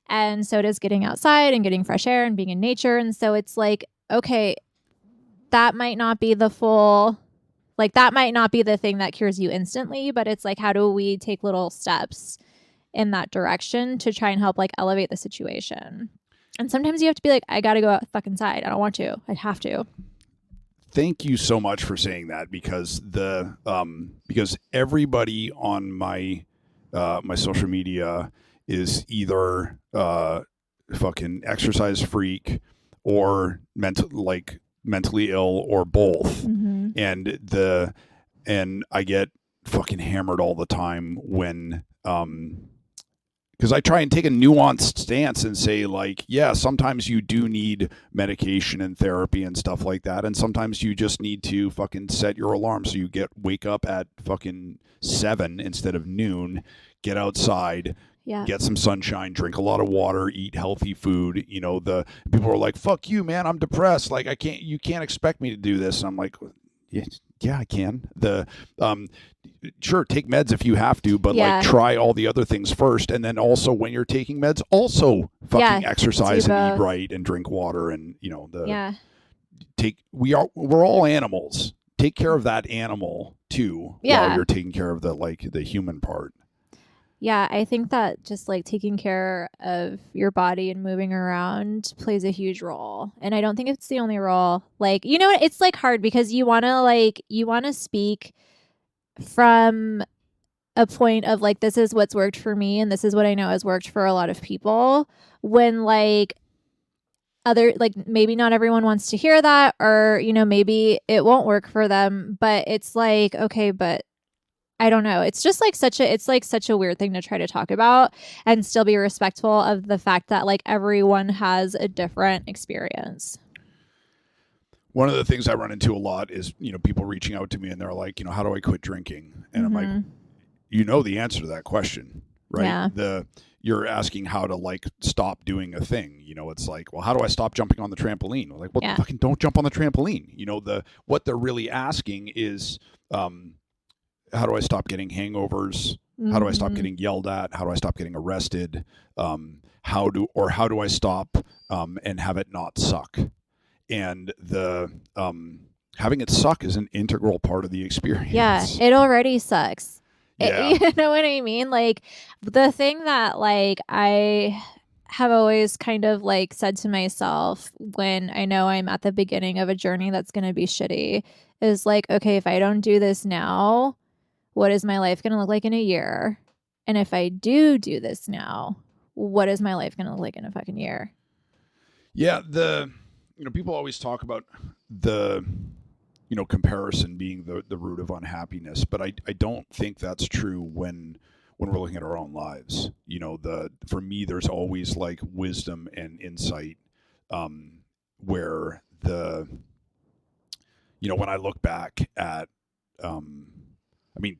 [SPEAKER 1] and so does getting outside and getting fresh air and being in nature. And so it's like, okay, that might not be the thing that cures you instantly, but it's like, how do we take little steps in that direction to try and help like elevate the situation? And sometimes you have to be like, I gotta go inside. I don't want to. I'd have to.
[SPEAKER 2] Thank you so much for saying that, because because everybody on my my social media is either fucking exercise freak or mentally ill, or both.
[SPEAKER 1] Mm-hmm.
[SPEAKER 2] And I get fucking hammered all the time when because I try and take a nuanced stance and say like, yeah, sometimes you do need medication and therapy and stuff like that, and sometimes you just need to fucking set your alarm so you wake up at fucking 7 instead of noon, get outside, get some sunshine, drink a lot of water, eat healthy food. The people are like, fuck you, man, I'm depressed, like you can't expect me to do this. And I'm like, yeah, I can. Sure, take meds if you have to, but like try all the other things first, and then also when you're taking meds, also fucking exercise and eat right and drink water, and we're all animals. Take care of that animal too while you're taking care of the human part.
[SPEAKER 1] Yeah, I think that just like taking care of your body and moving around plays a huge role. And I don't think it's the only role. Like, it's like hard because you want to speak from a point of like, this is what's worked for me and this is what I know has worked for a lot of people, when like maybe not everyone wants to hear that, or maybe it won't work for them. But it's like, okay, but I don't know. It's just like such a weird thing to try to talk about and still be respectful of the fact that like everyone has a different experience.
[SPEAKER 2] One of the things I run into a lot is, people reaching out to me and they're like, how do I quit drinking? And I'm like, the answer to that question, right?
[SPEAKER 1] Yeah.
[SPEAKER 2] You're asking how to like stop doing a thing. It's like, well, how do I stop jumping on the trampoline? Like, well, fucking don't jump on the trampoline. What they're really asking is, how do I stop getting hangovers? Mm-hmm. How do I stop getting yelled at? How do I stop getting arrested? How do I stop and have it not suck? And having it suck is an integral part of the experience.
[SPEAKER 1] Yeah, it already sucks.
[SPEAKER 2] Yeah.
[SPEAKER 1] You know what I mean? Like, the thing that like I have always kind of like said to myself when I know I'm at the beginning of a journey that's going to be shitty is like, okay, if I don't do this now, what is my life going to look like in a year? And if I do this now, what is my life going to look like in a fucking year?
[SPEAKER 2] Yeah, people always talk about the, comparison being the root of unhappiness, but I don't think that's true when we're looking at our own lives. For me, there's always like wisdom and insight, where when I look back at,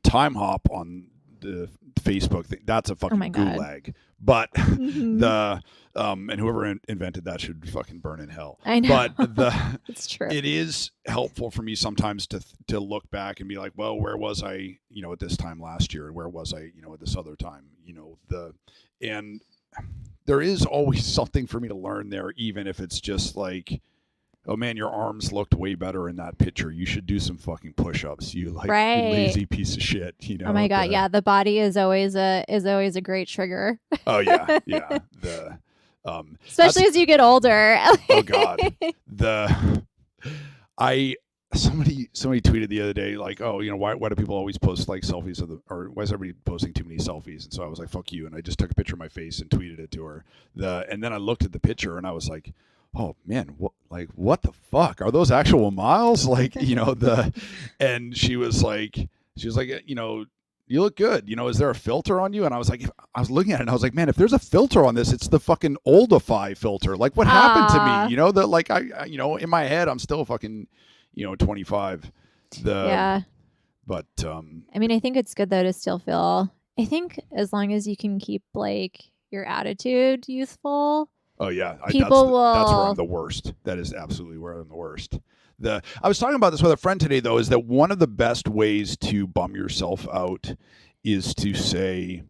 [SPEAKER 2] time hop on the Facebook thing. That's a fucking
[SPEAKER 1] my God.
[SPEAKER 2] gulag. But
[SPEAKER 1] Mhm.
[SPEAKER 2] the and whoever invented that should fucking burn in hell.
[SPEAKER 1] I know.
[SPEAKER 2] But
[SPEAKER 1] It's true.
[SPEAKER 2] it is helpful for me sometimes to look back and be like, well, where was I, at this time last year, and where was I, at this other time, and there is always something for me to learn there, even if it's just like, oh man, your arms looked way better in that picture. You should do some fucking push-ups. You
[SPEAKER 1] Right.
[SPEAKER 2] lazy piece of shit.
[SPEAKER 1] Oh my God. Yeah. The body is always a great trigger.
[SPEAKER 2] Oh yeah. Yeah.
[SPEAKER 1] Especially as you get older.
[SPEAKER 2] Oh God. Somebody tweeted the other day, like, oh, why do people always post like selfies or why is everybody posting too many selfies? And so I was like, fuck you. And I just took a picture of my face and tweeted it to her. And then I looked at the picture and I was like, oh man, what the fuck are those actual miles? Like, and she was like, you look good. Is there a filter on you? And I was looking at it and I was like, man, if there's a filter on this, it's the fucking Oldify filter. Like, what happened to me? That like I in my head I'm still fucking 25.
[SPEAKER 1] Yeah.
[SPEAKER 2] But
[SPEAKER 1] I mean, I think it's good though to still feel. I think as long as you can keep like your attitude youthful.
[SPEAKER 2] Oh yeah,
[SPEAKER 1] people will.
[SPEAKER 2] That's where I'm the worst. That is absolutely where I'm the worst. I was talking about this with a friend today, though, is that one of the best ways to bum yourself out is to say,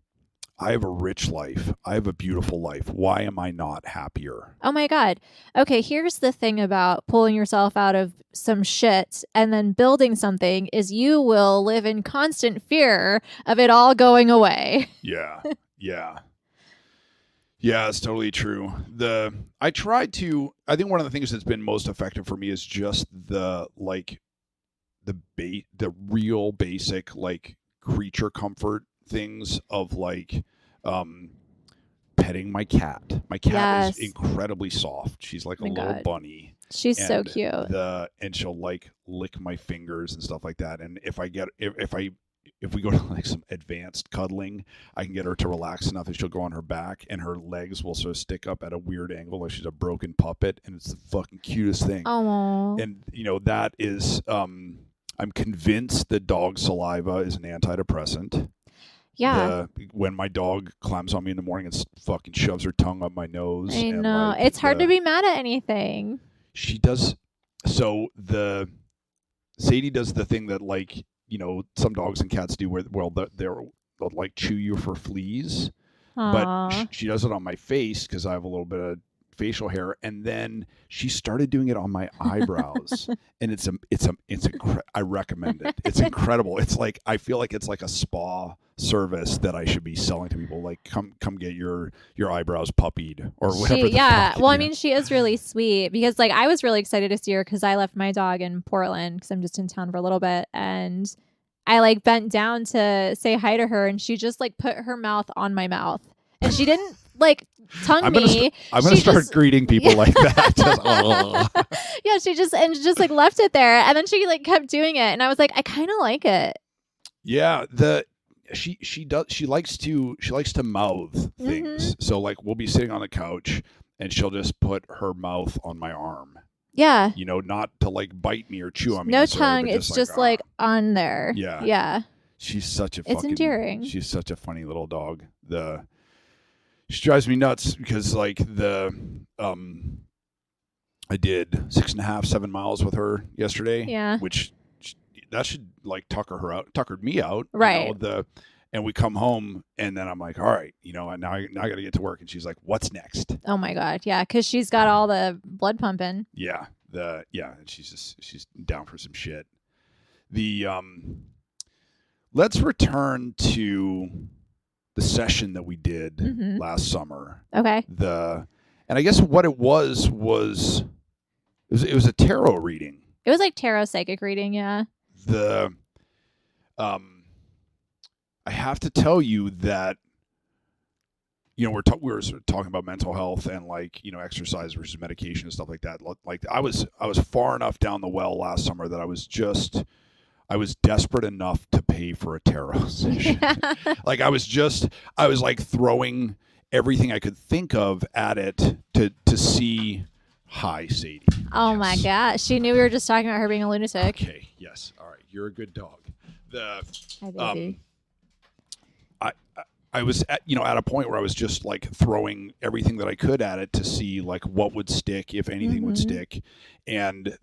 [SPEAKER 2] I have a rich life. I have a beautiful life. Why am I not happier?
[SPEAKER 1] Oh my God. Okay, here's the thing about pulling yourself out of some shit and then building something is you will live in constant fear of it all going away.
[SPEAKER 2] Yeah. Yeah. Yeah, it's totally true. I think one of the things that's been most effective for me is just the real basic like creature comfort things of like petting my cat. My cat is incredibly soft. She's like a little bunny.
[SPEAKER 1] She's so cute.
[SPEAKER 2] And she'll like lick my fingers and stuff like that. And if we go to like some advanced cuddling, I can get her to relax enough that she'll go on her back and her legs will sort of stick up at a weird angle like she's a broken puppet, and it's the fucking cutest thing.
[SPEAKER 1] Oh.
[SPEAKER 2] And that is I'm convinced that dog saliva is an antidepressant.
[SPEAKER 1] Yeah.
[SPEAKER 2] When my dog climbs on me in the morning and fucking shoves her tongue up my nose.
[SPEAKER 1] I know. It's hard to be mad at anything.
[SPEAKER 2] She does. So Sadie does the thing that like, some dogs and cats do where they'll like chew you for fleas.
[SPEAKER 1] Aww.
[SPEAKER 2] But she does it on my face because I have a little bit of facial hair, and then she started doing it on my eyebrows, and I recommend it. It's incredible. It's like I feel like it's like a spa service that I should be selling to people. Like, come get your eyebrows puppied or whatever.
[SPEAKER 1] I mean, she is really sweet because like I was really excited to see her because I left my dog in Portland because I'm just in town for a little bit, and I like bent down to say hi to her, and she just like put her mouth on my mouth, and she didn't like tongue me.
[SPEAKER 2] I'm gonna start greeting people like that.
[SPEAKER 1] Yeah, she just like left it there, and then she like kept doing it, and I was like, I kind of like it.
[SPEAKER 2] Yeah, she likes to mouth things.
[SPEAKER 1] Mm-hmm.
[SPEAKER 2] So like we'll be sitting on the couch and she'll just put her mouth on my arm.
[SPEAKER 1] Yeah.
[SPEAKER 2] Not to like bite me or chew on me.
[SPEAKER 1] No tongue. It's just like on there.
[SPEAKER 2] Yeah.
[SPEAKER 1] Yeah.
[SPEAKER 2] She's such a
[SPEAKER 1] it's endearing.
[SPEAKER 2] She's such a funny little dog. She drives me nuts because like I did 6.5, 7 miles with her yesterday.
[SPEAKER 1] Yeah.
[SPEAKER 2] Which that should like tuckered me out.
[SPEAKER 1] Right.
[SPEAKER 2] And we come home and then I'm like, all right, now I got to get to work. And she's like, what's next?
[SPEAKER 1] Oh my God. Yeah. Cause she's got all the blood pumping.
[SPEAKER 2] Yeah. And she's down for some shit. Let's return to the session that we did last summer.
[SPEAKER 1] Okay.
[SPEAKER 2] And I guess what it was it was a tarot reading.
[SPEAKER 1] It was like tarot psychic reading. Yeah.
[SPEAKER 2] I have to tell you that, we were sort of talking about mental health and like, exercise versus medication and stuff like that. Like I was far enough down the well last summer that I was desperate enough to pay for a tarot session. Like I was like throwing everything I could think of at it to see. Hi, Sadie.
[SPEAKER 1] Oh yes. My gosh. She knew we were just talking about her being a lunatic.
[SPEAKER 2] Okay. Yes. All right. You're a good dog.
[SPEAKER 1] Hi, baby.
[SPEAKER 2] I was at a point where I was just like throwing everything that I could at it to see like what would stick, if anything would stick. And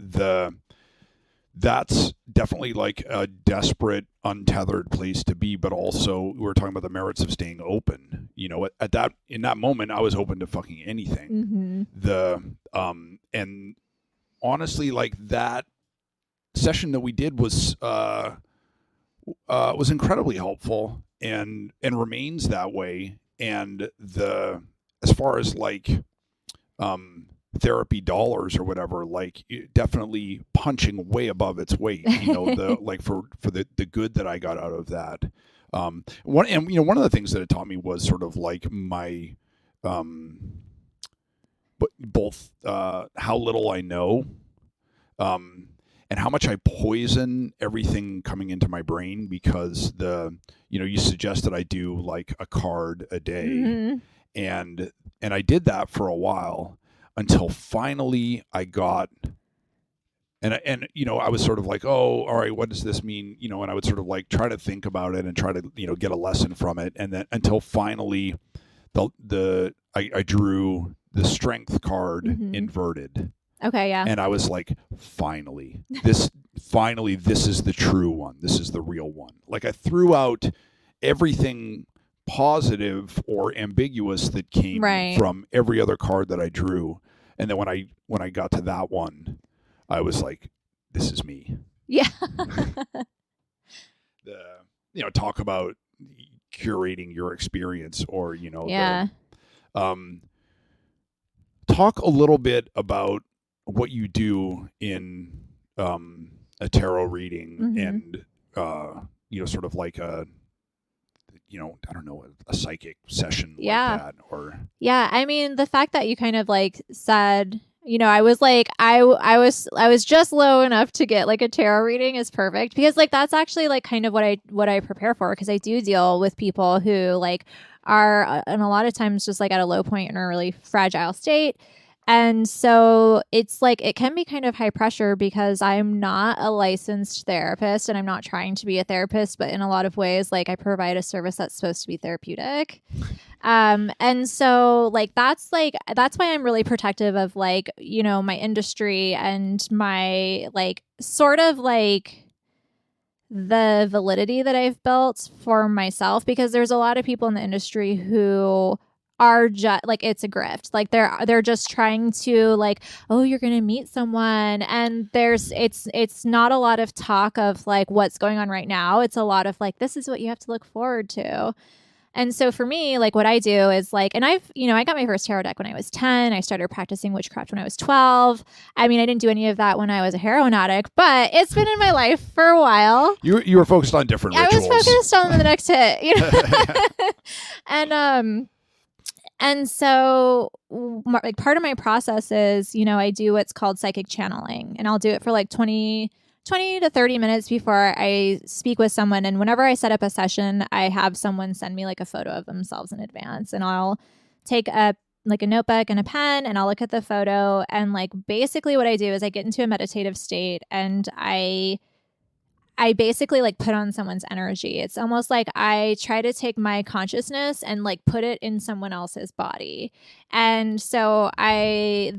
[SPEAKER 2] that's definitely like a desperate, untethered place to be, but also we were talking about the merits of staying open. In that moment I was open to fucking anything. And honestly, like that session that we did was incredibly helpful and remains that way. And as far as like therapy dollars or whatever, like definitely punching way above its weight, the like for the good that I got out of that. One of the things that it taught me was sort of like my both how little I know, and how much I poison everything coming into my brain, because you suggested I do like a card a day, and I did that for a while until finally I got, and I was sort of like, oh, all right, what does this mean? And I would sort of like try to think about it and try to get a lesson from it, and then until finally I drew the strength card inverted.
[SPEAKER 1] Okay, yeah.
[SPEAKER 2] And I was like, finally, this is the true one. This is the real one. Like I threw out everything positive or ambiguous that came from every other card that I drew. And then when I got to that one, I was like, this is me.
[SPEAKER 1] Yeah.
[SPEAKER 2] Talk about curating your experience, or talk a little bit about what you do in a tarot reading, and sort of like a I don't know, a psychic session like that, or
[SPEAKER 1] I mean, the fact that you kind of like said, I was like, I was just low enough to get like a tarot reading is perfect, because like that's actually like kind of what I prepare for, because I do deal with people who like are and a lot of times just like at a low point in a really fragile state. And so it's like it can be kind of high pressure, because I'm not a licensed therapist and I'm not trying to be a therapist, but in a lot of ways, like I provide a service that's supposed to be therapeutic. And so like that's why I'm really protective of like, my industry and my like sort of like the validity that I've built for myself, because there's a lot of people in the industry who are just like, it's a grift. Like they're just trying to like, oh, you're gonna meet someone, and it's not a lot of talk of like what's going on right now. It's a lot of like, this is what you have to look forward to. And so for me, like what I do is like, and I got my first tarot deck when I was 10. I started practicing witchcraft when I was 12. I mean, I didn't do any of that when I was a heroin addict, but it's been in my life for a while.
[SPEAKER 2] You were focused on different rituals.
[SPEAKER 1] I was focused on the next hit, And so like part of my process is, I do what's called psychic channeling, and I'll do it for like 20 to 30 minutes before I speak with someone. And whenever I set up a session, I have someone send me like a photo of themselves in advance, and I'll take a notebook and a pen, and I'll look at the photo. And like basically what I do is I get into a meditative state, and I basically like put on someone's energy. It's almost like I try to take my consciousness and like put it in someone else's body. And so I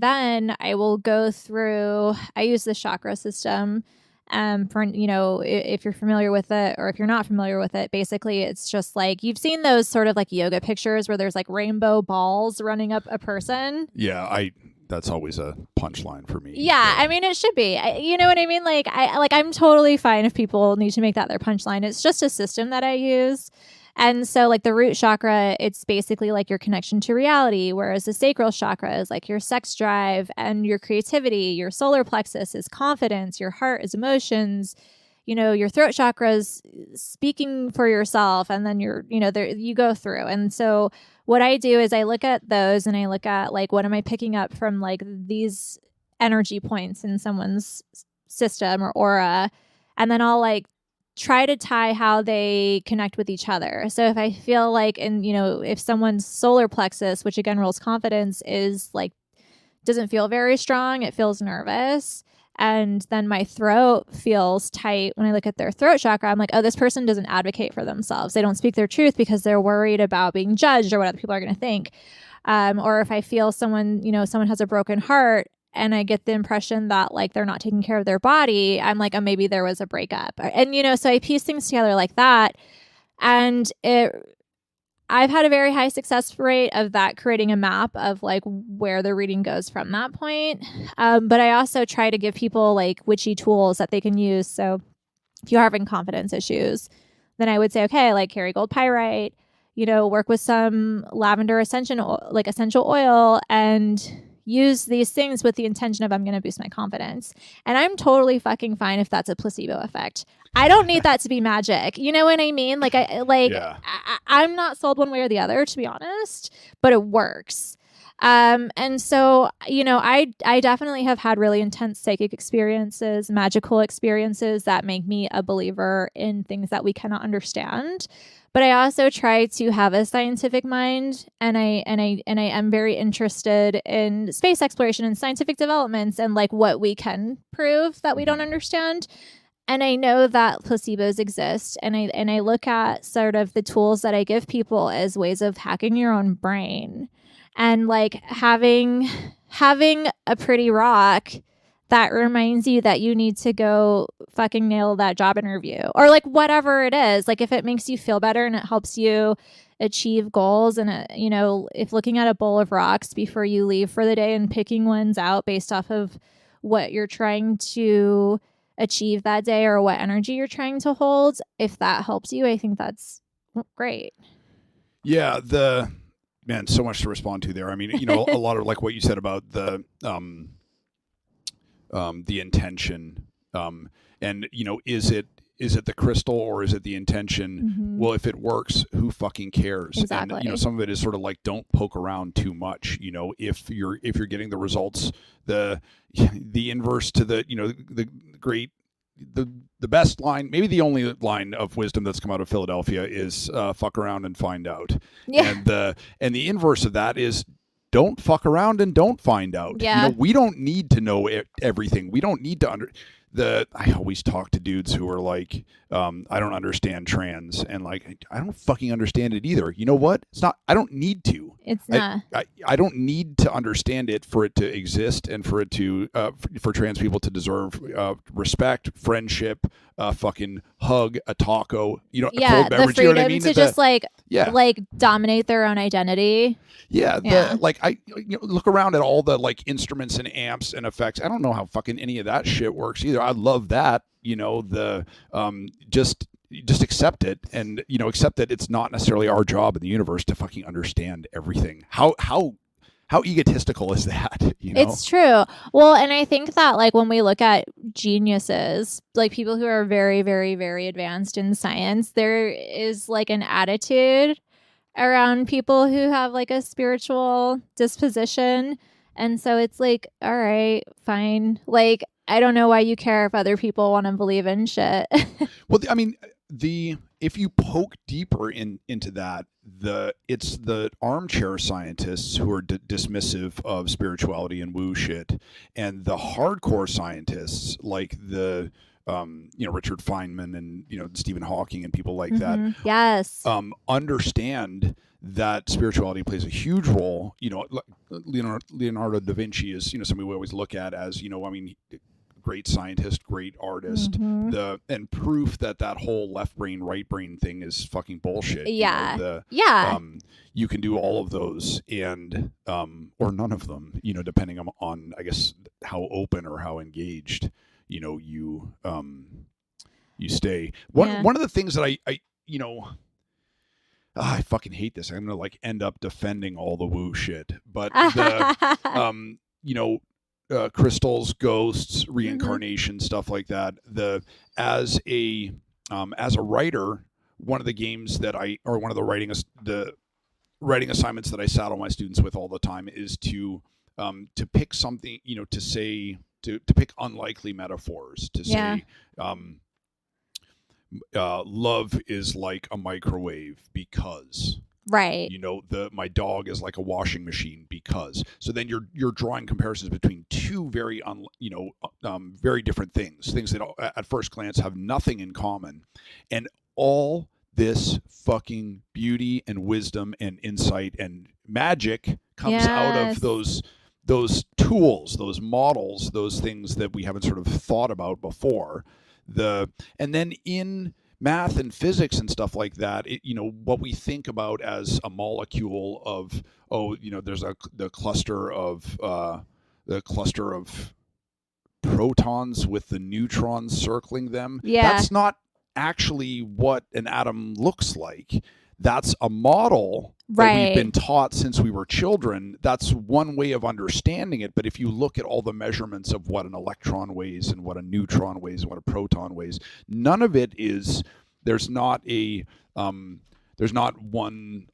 [SPEAKER 1] will go through, I use the Chakra System for, if you're familiar with it, or if you're not familiar with it, basically it's just like, you've seen those sort of like yoga pictures where there's like rainbow balls running up a person.
[SPEAKER 2] Yeah, that's always a punchline for me.
[SPEAKER 1] Yeah, I mean, it should be. You know what I mean? Like, I'm totally fine if people need to make that their punchline. It's just a system that I use. And so, like, the root chakra, it's basically like your connection to reality, whereas the sacral chakra is like your sex drive and your creativity. Your solar plexus is confidence. Your heart is emotions. Your throat chakra is speaking for yourself. And then you go through. And so what I do is I look at those, and I look at like, what am I picking up from like these energy points in someone's system or aura? And then I'll like try to tie how they connect with each other. So if I feel like, if someone's solar plexus, which again rules confidence, is like, doesn't feel very strong, it feels nervous. and then my throat feels tight when I look at their throat chakra, I'm like, oh, this person doesn't advocate for themselves. They don't speak their truth because they're worried about being judged or what other people are going to think. Or if I feel someone has a broken heart and I get the impression that like they're not taking care of their body, I'm like, oh, maybe there was a breakup. And, so I piece things together like that. And I've had a very high success rate of that, creating a map of like where the reading goes from that point. But I also try to give people like witchy tools that they can use. So if you're having confidence issues, then I would say, okay, like carry gold pyrite, work with some lavender essential oil, and use these things with the intention of I'm going to boost my confidence. And I'm totally fucking fine if that's a placebo effect. I don't need that to be magic. You know what I mean? Like I'm not sold one way or the other, to be honest, but it works. And so, I definitely have had really intense psychic experiences, magical experiences that make me a believer in things that we cannot understand. But I also try to have a scientific mind, and I am very interested in space exploration and scientific developments and like what we can prove that we don't understand. And I know that placebos exist, and I look at sort of the tools that I give people as ways of hacking your own brain, and like having a pretty rock that reminds you that you need to go fucking nail that job interview, or like whatever it is. Like if it makes you feel better and it helps you achieve goals, and if looking at a bowl of rocks before you leave for the day and picking ones out based off of what you're trying to achieve that day or what energy you're trying to hold, if that helps you, I think that's great.
[SPEAKER 2] Yeah, man, so much to respond to there. I mean, a lot of like what you said about the intention, and is it the crystal or is it the intention?
[SPEAKER 1] Mm-hmm.
[SPEAKER 2] Well, if it works, who fucking cares?
[SPEAKER 1] Exactly.
[SPEAKER 2] And some of it is sort of like, don't poke around too much. If you're getting the results, the inverse to the great, the best line, maybe the only line of wisdom that's come out of Philadelphia is fuck around and find out. Yeah. And the inverse of that is don't fuck around and don't find out.
[SPEAKER 1] Yeah.
[SPEAKER 2] We don't need to know everything. We don't need to I always talk to dudes who are like, I don't understand trans, and like, I don't fucking understand it either. You know what? It's not, I don't need to.
[SPEAKER 1] It's not.
[SPEAKER 2] I don't need to understand it for it to exist, and for it to, for trans people to deserve respect, friendship, fucking hug, a taco, a cold beverage.
[SPEAKER 1] The freedom,
[SPEAKER 2] you know what I mean?
[SPEAKER 1] to just like dominate their own identity.
[SPEAKER 2] Yeah, I look around at all the like instruments and amps and effects. I don't know how fucking any of that shit works either. I love that, just accept it, and accept that it's not necessarily our job in the universe to fucking understand everything. How egotistical is that?
[SPEAKER 1] It's true. Well, and I think that like when we look at geniuses, like people who are very, very, very advanced in science, there is like an attitude around people who have like a spiritual disposition. And so it's like, all right, fine. Like, I don't know why you care if other people want to believe in shit.
[SPEAKER 2] Well, I mean, if you poke deeper into that, it's the armchair scientists who are dismissive of spirituality and woo shit, and the hardcore scientists like the Richard Feynman and Stephen Hawking and people like that.
[SPEAKER 1] Yes.
[SPEAKER 2] Understand that spirituality plays a huge role. Leonardo da Vinci is somebody we always look at as great scientist, great artist. And proof that whole left brain, right brain thing is fucking bullshit.
[SPEAKER 1] Yeah.
[SPEAKER 2] You can do all of those and or none of them. Depending on I guess how open or how engaged you stay. One of the things that I fucking hate this. I'm gonna like end up defending all the woo shit, but crystals, ghosts, reincarnation, stuff like that. As a writer, one of the games that one of the writing assignments that I saddle my students with all the time is to pick something, to say. To pick unlikely metaphors, to say love is like a microwave because
[SPEAKER 1] right,
[SPEAKER 2] my dog is like a washing machine because. So then you're drawing comparisons between two very very different things that at first glance have nothing in common, and all this fucking beauty and wisdom and insight and magic comes out of those tools, those models, those things that we haven't sort of thought about before. And then in math and physics and stuff like that, what we think about as a molecule of, there's the cluster of protons with the neutrons circling them.
[SPEAKER 1] Yeah.
[SPEAKER 2] That's not actually what an atom looks like. That's a model that we've been taught since we were children. That's one way of understanding it. But if you look at all the measurements of what an electron weighs and what a neutron weighs and what a proton weighs, none of it is, there's not one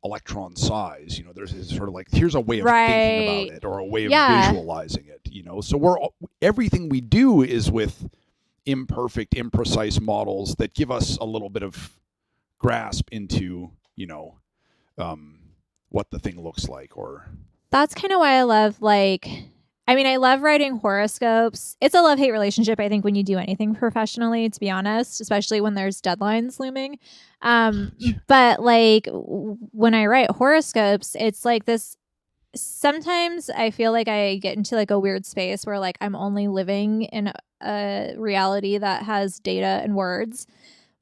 [SPEAKER 2] electron size. There's sort of like, here's a way of thinking about it or a way of visualizing it. So everything we do is with imperfect, imprecise models that give us a little bit of grasp into what the thing looks like. Or
[SPEAKER 1] that's kind of why I love I love writing horoscopes. It's a love-hate relationship, I think, when you do anything professionally, to be honest, especially when there's deadlines looming. But when I write horoscopes, it's like this. Sometimes I feel like I get into like a weird space where like I'm only living in a reality that has data and words.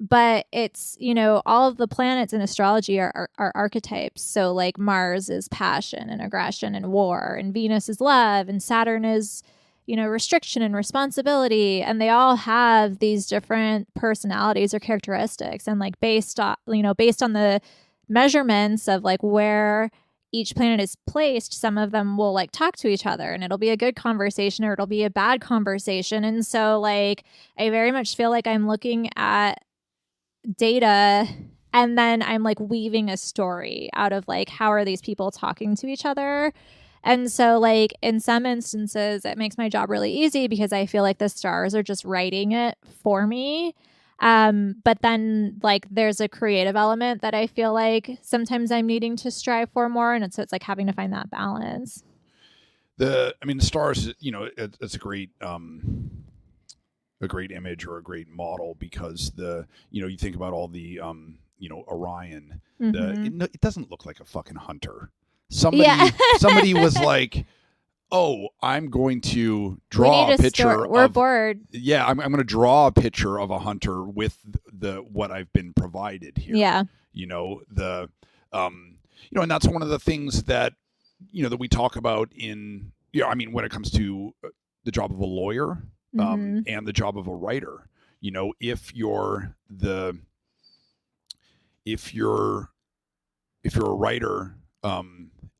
[SPEAKER 1] But it's, all of the planets in astrology are archetypes. So like Mars is passion and aggression and war, and Venus is love, and Saturn is, restriction and responsibility. And they all have these different personalities or characteristics. And like based on the measurements of like where each planet is placed, some of them will like talk to each other, and it'll be a good conversation or it'll be a bad conversation. And so like I very much feel like I'm looking at data, and then I'm like weaving a story out of like, how are these people talking to each other? And so like in some instances it makes my job really easy because I feel like the stars are just writing it for me. But then like there's a creative element that I feel like sometimes I'm needing to strive for more, and so it's like having to find that balance.
[SPEAKER 2] The stars, it's a great image or a great model, because you think about all the Orion, it doesn't look like a fucking hunter. Somebody was like, oh, I'm going to draw a picture.
[SPEAKER 1] We're bored.
[SPEAKER 2] Yeah, I'm going to draw a picture of a hunter with what I've been provided here.
[SPEAKER 1] Yeah.
[SPEAKER 2] And that's one of the things that that we talk about in when it comes to the job of a lawyer. And the job of a writer, if you're a writer,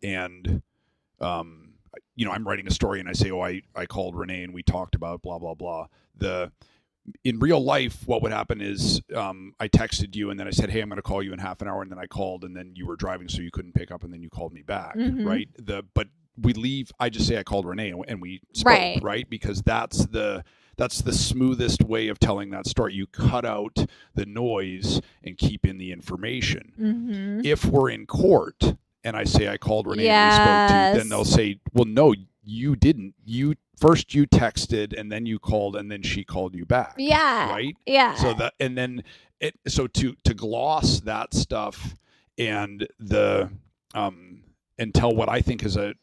[SPEAKER 2] and I'm writing a story and I say, oh, I called Renee and we talked about blah blah blah. In real life, what would happen is I texted you and then I said, hey, I'm going to call you in half an hour, and then I called and then you were driving so you couldn't pick up, and then you called me back, right? But we leave. I just say I called Renee and we spoke, right? Because that's the smoothest way of telling that story. You cut out the noise and keep in the information. If we're in court and I say I called Renee and we spoke to, then they'll say, well, no, you didn't. You texted and then you called and then she called you back.
[SPEAKER 1] Yeah.
[SPEAKER 2] Right?
[SPEAKER 1] Yeah.
[SPEAKER 2] So that, and then to gloss that stuff and and tell what I think is a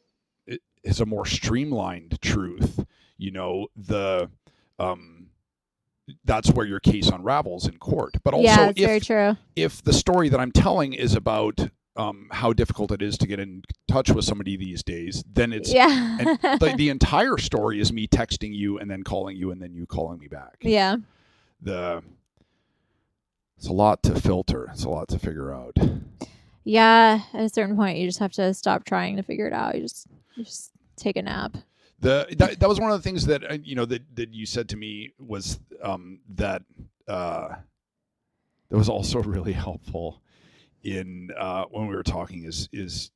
[SPEAKER 2] more streamlined truth, that's where your case unravels in court. But also,
[SPEAKER 1] very true.
[SPEAKER 2] If the story that I'm telling is about how difficult it is to get in touch with somebody these days, then it's and the entire story is me texting you and then calling you and then you calling me back.
[SPEAKER 1] Yeah.
[SPEAKER 2] It's a lot to filter. It's a lot to figure out.
[SPEAKER 1] Yeah, at a certain point, you just have to stop trying to figure it out. You just take a nap.
[SPEAKER 2] That was one of the things that that you said to me was that was also really helpful in when we were talking is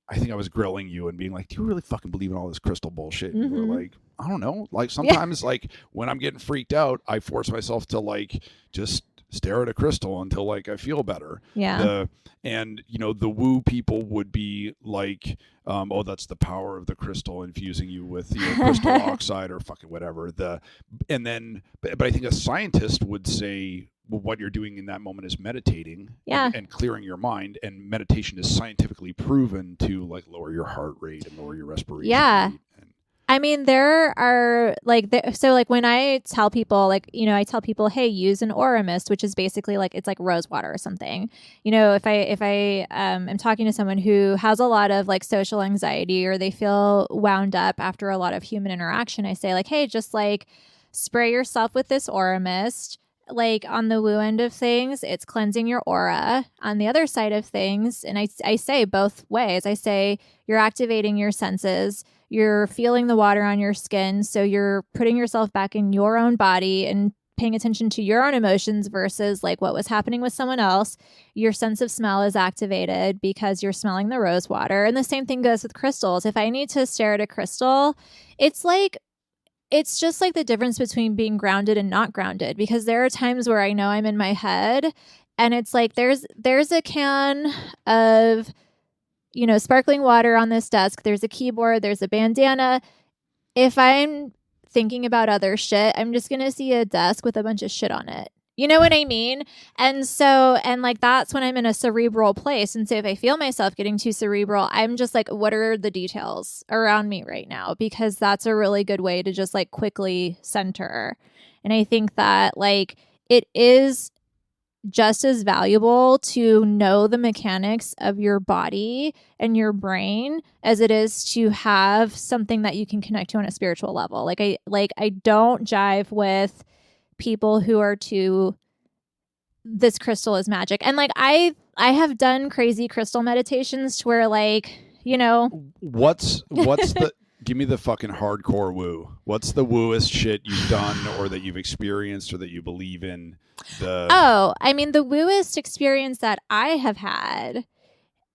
[SPEAKER 2] I think I was grilling you and being like, do you really fucking believe in all this crystal bullshit? And you were like, I don't know. Like sometimes like when I'm getting freaked out, I force myself to like just stare at a crystal until like I feel better.
[SPEAKER 1] Yeah.
[SPEAKER 2] And the woo people would be like, oh, that's the power of the crystal infusing you with crystal oxide or fucking whatever. But I think a scientist would say, well, what you're doing in that moment is meditating and clearing your mind, and meditation is scientifically proven to like lower your heart rate and lower your respiration rate.
[SPEAKER 1] I mean, there are so when I tell people, I tell people, hey, use an aura mist, which is basically it's like rose water or something. If I am talking to someone who has a lot of like social anxiety, or they feel wound up after a lot of human interaction, I say hey, just spray yourself with this aura mist. On the woo end of things, it's cleansing your aura. On the other side of things, and I say both ways, I say you're activating your senses. You're feeling the water on your skin, so you're putting yourself back in your own body and paying attention to your own emotions versus what was happening with someone else. Your sense of smell is activated because you're smelling the rose water. And the same thing goes with crystals. If I need to stare at a crystal, it's just the difference between being grounded and not grounded, because there are times where I know I'm in my head and it's there's a can of sparkling water on this desk. There's a keyboard. There's a bandana. If I'm thinking about other shit, I'm just going to see a desk with a bunch of shit on it. You know what I mean? And so, that's when I'm in a cerebral place. And so if I feel myself getting too cerebral, I'm just what are the details around me right now? Because that's a really good way to just quickly center. And I think that it is just as valuable to know the mechanics of your body and your brain as it is to have something that you can connect to on a spiritual level. I don't jive with people who are too, this crystal is magic. And I have done crazy crystal meditations to where
[SPEAKER 2] what's the give me the fucking hardcore woo. What's the wooest shit you've done or that you've experienced or that you believe in?
[SPEAKER 1] The wooest experience that I have had,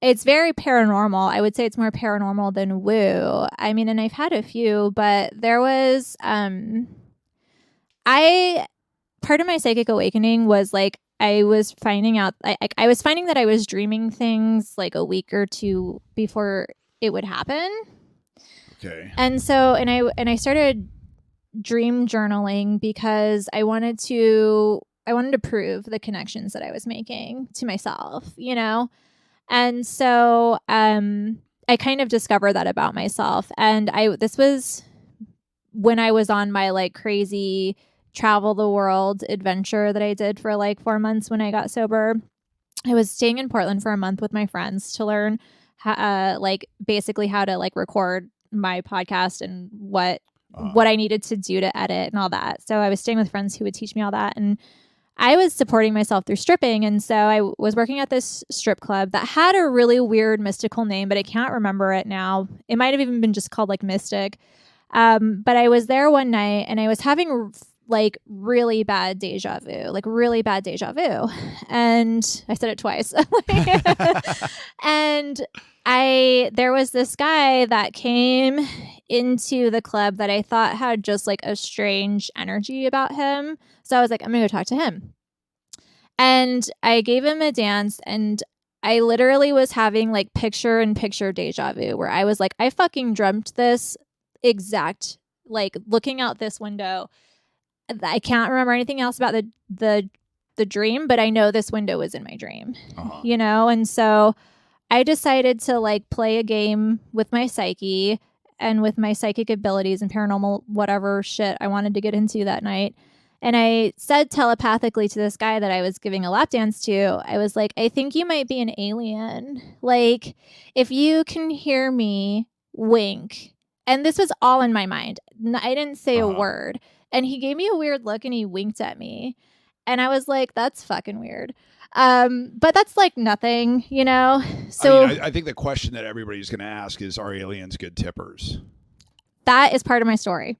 [SPEAKER 1] it's very paranormal. I would say it's more paranormal than woo. And I've had a few, but there was part of my psychic awakening was I was finding out I was finding that I was dreaming things a week or two before it would happen.
[SPEAKER 2] Okay.
[SPEAKER 1] And so I started dream journaling because I wanted to prove the connections that I was making to myself, And so I kind of discovered that about myself. And this was when I was on my crazy travel the world adventure that I did for 4 months when I got sober. I was staying in Portland for a month with my friends to learn basically how to record my podcast and what I needed to do to edit and all that. So I was staying with friends who would teach me all that. And I was supporting myself through stripping. And so I was working at this strip club that had a really weird mystical name, but I can't remember it now. It might have even been just called Mystic. But I was there one night and I was having really bad deja vu, And I said it twice. And there was this guy that came into the club that I thought had just a strange energy about him. So I was I'm going to go talk to him. And I gave him a dance, and I literally was having picture in picture deja vu where I was I fucking dreamt this exact, looking out this window. I can't remember anything else about the dream, but I know this window was in my dream, And so I decided to play a game with my psyche and with my psychic abilities and paranormal whatever shit I wanted to get into that night. And I said telepathically to this guy that I was giving a lap dance to, I was I think you might be an alien. If you can hear me, wink. And this was all in my mind. I didn't say a word. And he gave me a weird look and he winked at me. And I was that's fucking weird. But that's nothing, So
[SPEAKER 2] I think the question that everybody's going to ask is, are aliens good tippers?
[SPEAKER 1] That is part of my story.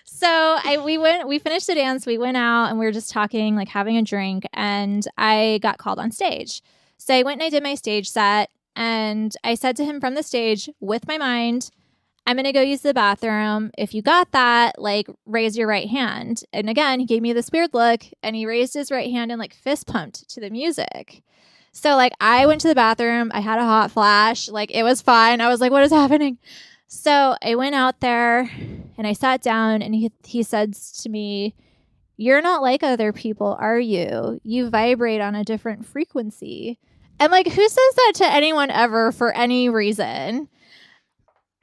[SPEAKER 1] So we finished the dance. We went out and we were just talking, having a drink, and I got called on stage. So I went and I did my stage set, and I said to him from the stage with my mind, I'm going to go use the bathroom. If you got that, like, raise your right hand. And again, he gave me this weird look, and he raised his right hand and like fist pumped to the music. So like I went to the bathroom. I had a hot flash. Like, it was fine. I was like, what is happening? So I went out there and I sat down, and he said to me, "You're not like other people, are you? You vibrate on a different frequency." And like, who says that to anyone ever for any reason?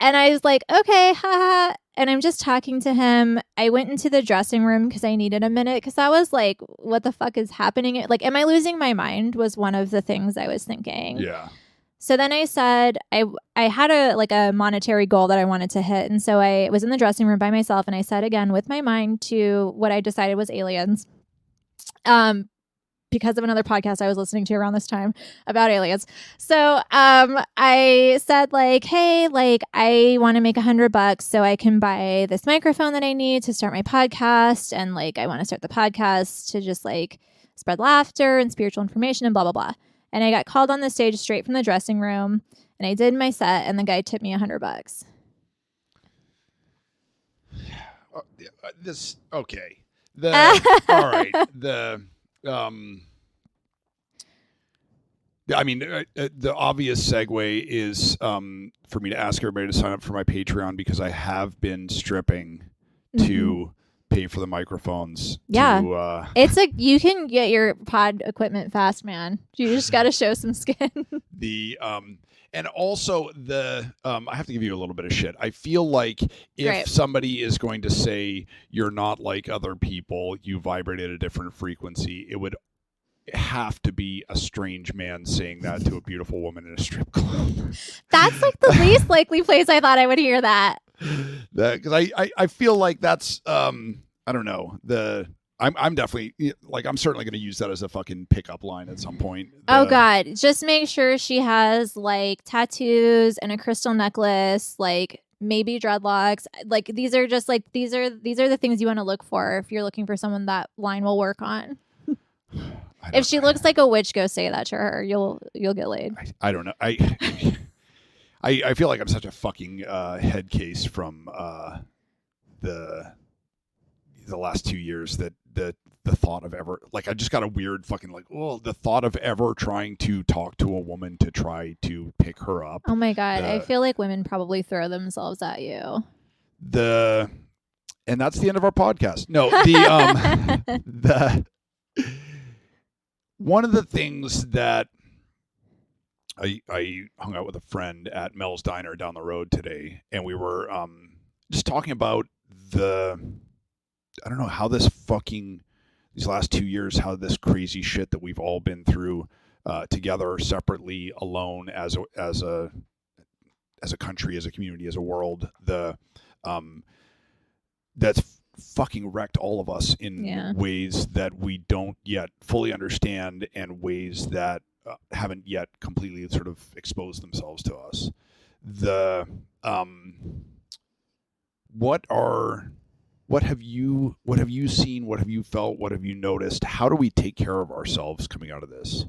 [SPEAKER 1] And I was like, okay, haha. And I'm just talking to him. I went into the dressing room because I needed a minute, because I was like, what the fuck is happening? Like, am I losing my mind was one of the things I was thinking.
[SPEAKER 2] Yeah.
[SPEAKER 1] So then I said, I had a monetary goal that I wanted to hit. And so I was in the dressing room by myself, and I said again with my mind to what I decided was aliens. Because of another podcast I was listening to around this time about aliens. So I said like, hey, like, I want to make $100 so I can buy this microphone that I need to start my podcast. And like, I want to start the podcast to just like spread laughter and spiritual information and blah, blah, blah. And I got called on the stage straight from the dressing room, and I did my set, and the guy tipped me $100.
[SPEAKER 2] This, okay. All right. I mean, the obvious segue is for me to ask everybody to sign up for my Patreon, because I have been stripping to pay for the microphones.
[SPEAKER 1] Yeah. It's like, you can get your pod equipment fast, man. You just got to show some skin.
[SPEAKER 2] And also I have to give you a little bit of shit. I feel like if somebody is going to say you're not like other people, you vibrate at a different frequency, it would have to be a strange man saying that to a beautiful woman in a strip club.
[SPEAKER 1] That's like the least likely place I thought I would hear that.
[SPEAKER 2] Because I feel like that's I don't know, I'm definitely, like, I'm certainly going to use that as a fucking pickup line at some point.
[SPEAKER 1] Oh God, just make sure she has like tattoos and a crystal necklace, like maybe dreadlocks. Like, these are just like, these are the things you want to look for if you're looking for someone that line will work on. If she looks like a witch, go say that to her. You'll get laid.
[SPEAKER 2] I don't know. I feel like I'm such a fucking head case from the last 2 years that the thought of ever, like, I just got a weird fucking like, oh, the thought of ever trying to talk to a woman to try to pick her up.
[SPEAKER 1] Oh my God, I feel like women probably throw themselves at you.
[SPEAKER 2] And that's the end of our podcast. No, one of the things that I hung out with a friend at Mel's Diner down the road today, and we were just talking about I don't know how these last 2 years, how this crazy shit that we've all been through together, separately, alone, as a country, as a community, as a world, that's fucking wrecked all of us in ways that we don't yet fully understand, and ways that haven't yet completely sort of exposed themselves to us. What have you seen? What have you felt? What have you noticed? How do we take care of ourselves coming out of this?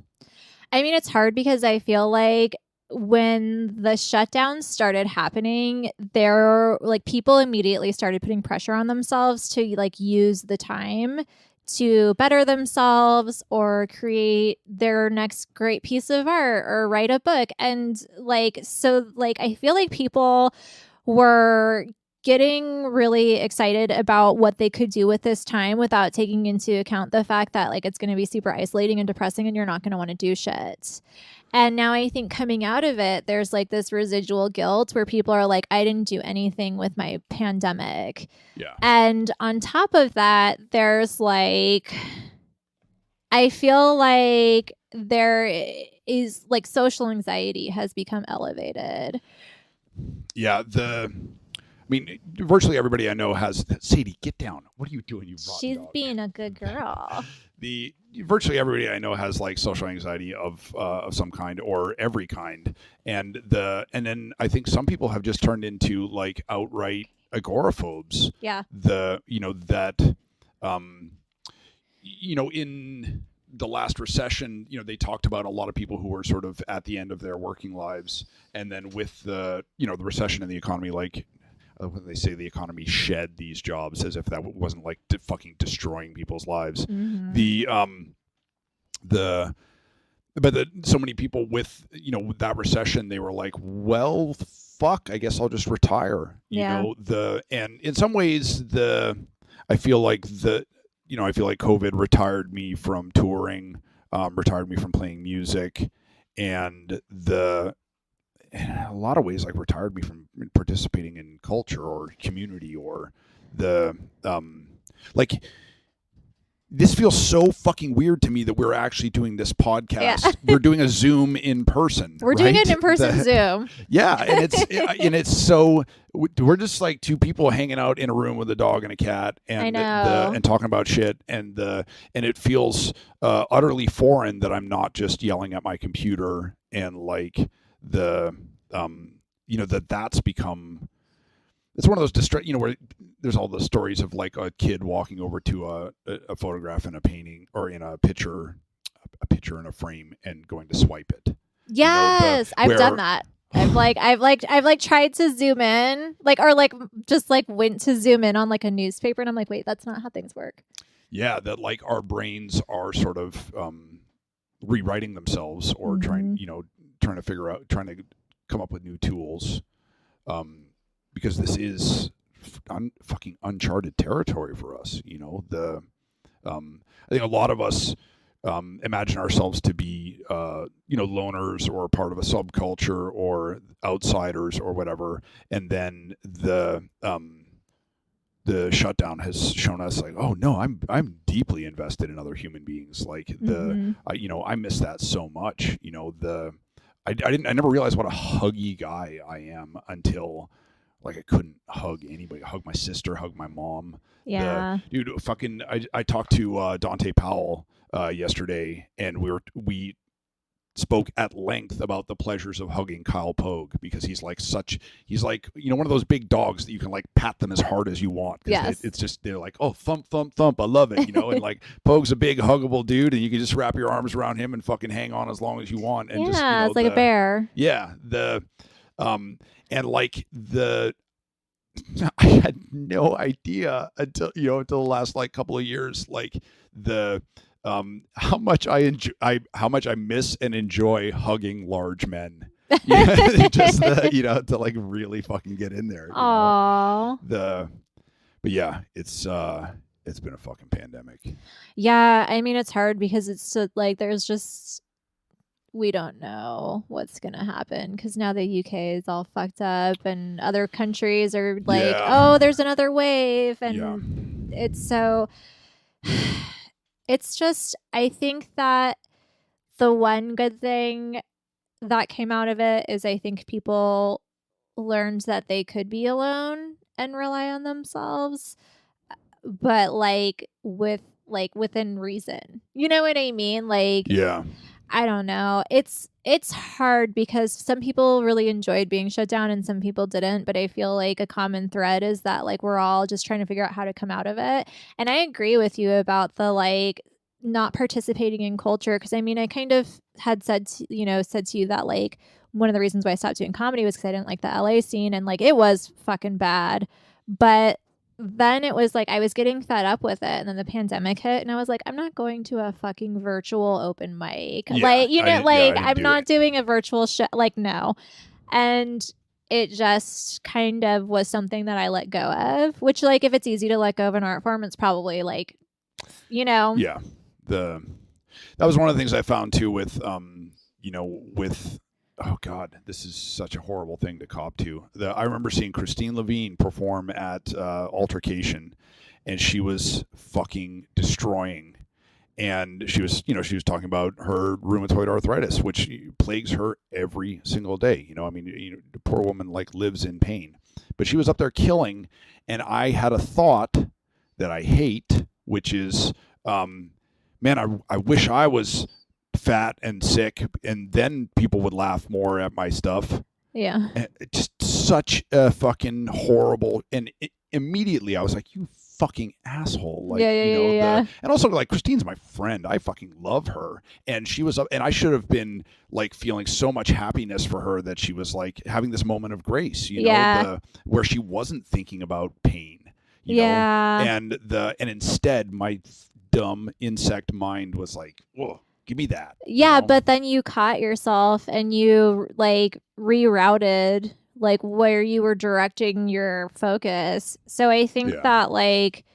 [SPEAKER 1] I mean, it's hard because I feel like when the shutdowns started happening, people immediately started putting pressure on themselves to like use the time to better themselves or create their next great piece of art or write a book. And like, so like, I feel like people were getting really excited about what they could do with this time without taking into account the fact that like it's going to be super isolating and depressing and you're not going to want to do shit. And now I think coming out of it, there's like this residual guilt where people are like, I didn't do anything with my pandemic.
[SPEAKER 2] Yeah.
[SPEAKER 1] And on top of that, there's like, I feel like there is like social anxiety has become elevated.
[SPEAKER 2] Yeah. I mean, virtually everybody I know has. Sadie, get down. What are you doing, you rotten
[SPEAKER 1] She's
[SPEAKER 2] dog?
[SPEAKER 1] being a good girl.
[SPEAKER 2] Virtually everybody I know has like social anxiety of some kind or every kind, and then I think some people have just turned into like outright agoraphobes.
[SPEAKER 1] Yeah.
[SPEAKER 2] In the last recession, they talked about a lot of people who were sort of at the end of their working lives, and then with the recession in the economy, like when they say the economy shed these jobs, as if that wasn't like fucking destroying people's lives. So many people with, you know, with that recession, they were like, well, fuck, I guess I'll just retire. You know, and in some ways I feel like COVID retired me from touring, retired me from playing music, and in a lot of ways, like, retired me from participating in culture or community or like, this feels so fucking weird to me that we're actually doing this podcast. Yeah. We're doing a Zoom in person.
[SPEAKER 1] We're doing an in-person Zoom.
[SPEAKER 2] Yeah, and it's so we're just like two people hanging out in a room with a dog and a cat, and and talking about shit, and it feels utterly foreign that I'm not just yelling at my computer, and like that's become. It's one of those where there's all the stories of like a kid walking over to a photograph in a painting or in a picture in a frame and going to swipe it.
[SPEAKER 1] Yes, I've done that. I've tried to zoom in, just went to zoom in on like a newspaper, and I'm like, wait, that's not how things work.
[SPEAKER 2] Yeah, that like our brains are sort of rewriting themselves, or trying to come up with new tools. Because this is fucking uncharted territory for us, you know. I think a lot of us imagine ourselves to be, loners or part of a subculture or outsiders or whatever, and then the shutdown has shown us like, oh no, I'm deeply invested in other human beings. Like I miss that so much. You know, I never realized what a huggy guy I am until. Like, I couldn't hug anybody. Hug my sister, hug my mom.
[SPEAKER 1] Yeah.
[SPEAKER 2] I talked to Dante Powell yesterday, and we spoke at length about the pleasures of hugging Kyle Pogue, because he's like one of those big dogs that you can like pat them as hard as you want.
[SPEAKER 1] Yes.
[SPEAKER 2] It's just, they're like, oh, thump, thump, thump. I love it, you know. And like, Pogue's a big huggable dude, and you can just wrap your arms around him and fucking hang on as long as you want. And
[SPEAKER 1] it's like a bear.
[SPEAKER 2] Yeah. And like I had no idea until the last like couple of years, like how much I miss and enjoy hugging large men. Just to like really fucking get in there.
[SPEAKER 1] Aww.
[SPEAKER 2] But yeah, it's been a fucking pandemic.
[SPEAKER 1] Yeah, I mean, it's hard because it's so, like, there's just. We don't know what's going to happen, because now the UK is all fucked up, and other countries are like, oh, there's another wave. And it's so, it's just, I think that the one good thing that came out of it is I think people learned that they could be alone and rely on themselves, but within reason. You know what I mean? Like,
[SPEAKER 2] yeah.
[SPEAKER 1] I don't know. It's hard because some people really enjoyed being shut down and some people didn't. But I feel like a common thread is that like we're all just trying to figure out how to come out of it. And I agree with you about the like not participating in culture, because I mean, I kind of had said to you that like one of the reasons why I stopped doing comedy was because I didn't like the LA scene, and like it was fucking bad. But then it was like I was getting fed up with it, and then the pandemic hit, and I was like, I'm not going to a fucking virtual open mic. I'm not doing a virtual show. Like, no. And it just kind of was something that I let go of, which, like, if it's easy to let go of an art form, it's probably like,
[SPEAKER 2] Yeah. That was one of the things I found too with, oh God, this is such a horrible thing to cop to. I remember seeing Christine Levine perform at Altercation, and she was fucking destroying. And she was talking about her rheumatoid arthritis, which plagues her every single day. The poor woman like lives in pain, but she was up there killing. And I had a thought that I hate, which is, man, I wish I was fat and sick, and then people would laugh more at my stuff.
[SPEAKER 1] Yeah.
[SPEAKER 2] And just such a fucking horrible. And immediately I was like, you fucking asshole. Like,
[SPEAKER 1] Yeah, yeah,
[SPEAKER 2] you know,
[SPEAKER 1] yeah.
[SPEAKER 2] and also like Christine's my friend. I fucking love her. And she was up, and I should have been like feeling so much happiness for her that she was like having this moment of grace, you know, where she wasn't thinking about pain, you know, and instead my dumb insect mind was like, whoa, give me that.
[SPEAKER 1] Yeah,
[SPEAKER 2] you know?
[SPEAKER 1] but then you caught yourself and you like rerouted like where you were directing your focus. So I think that like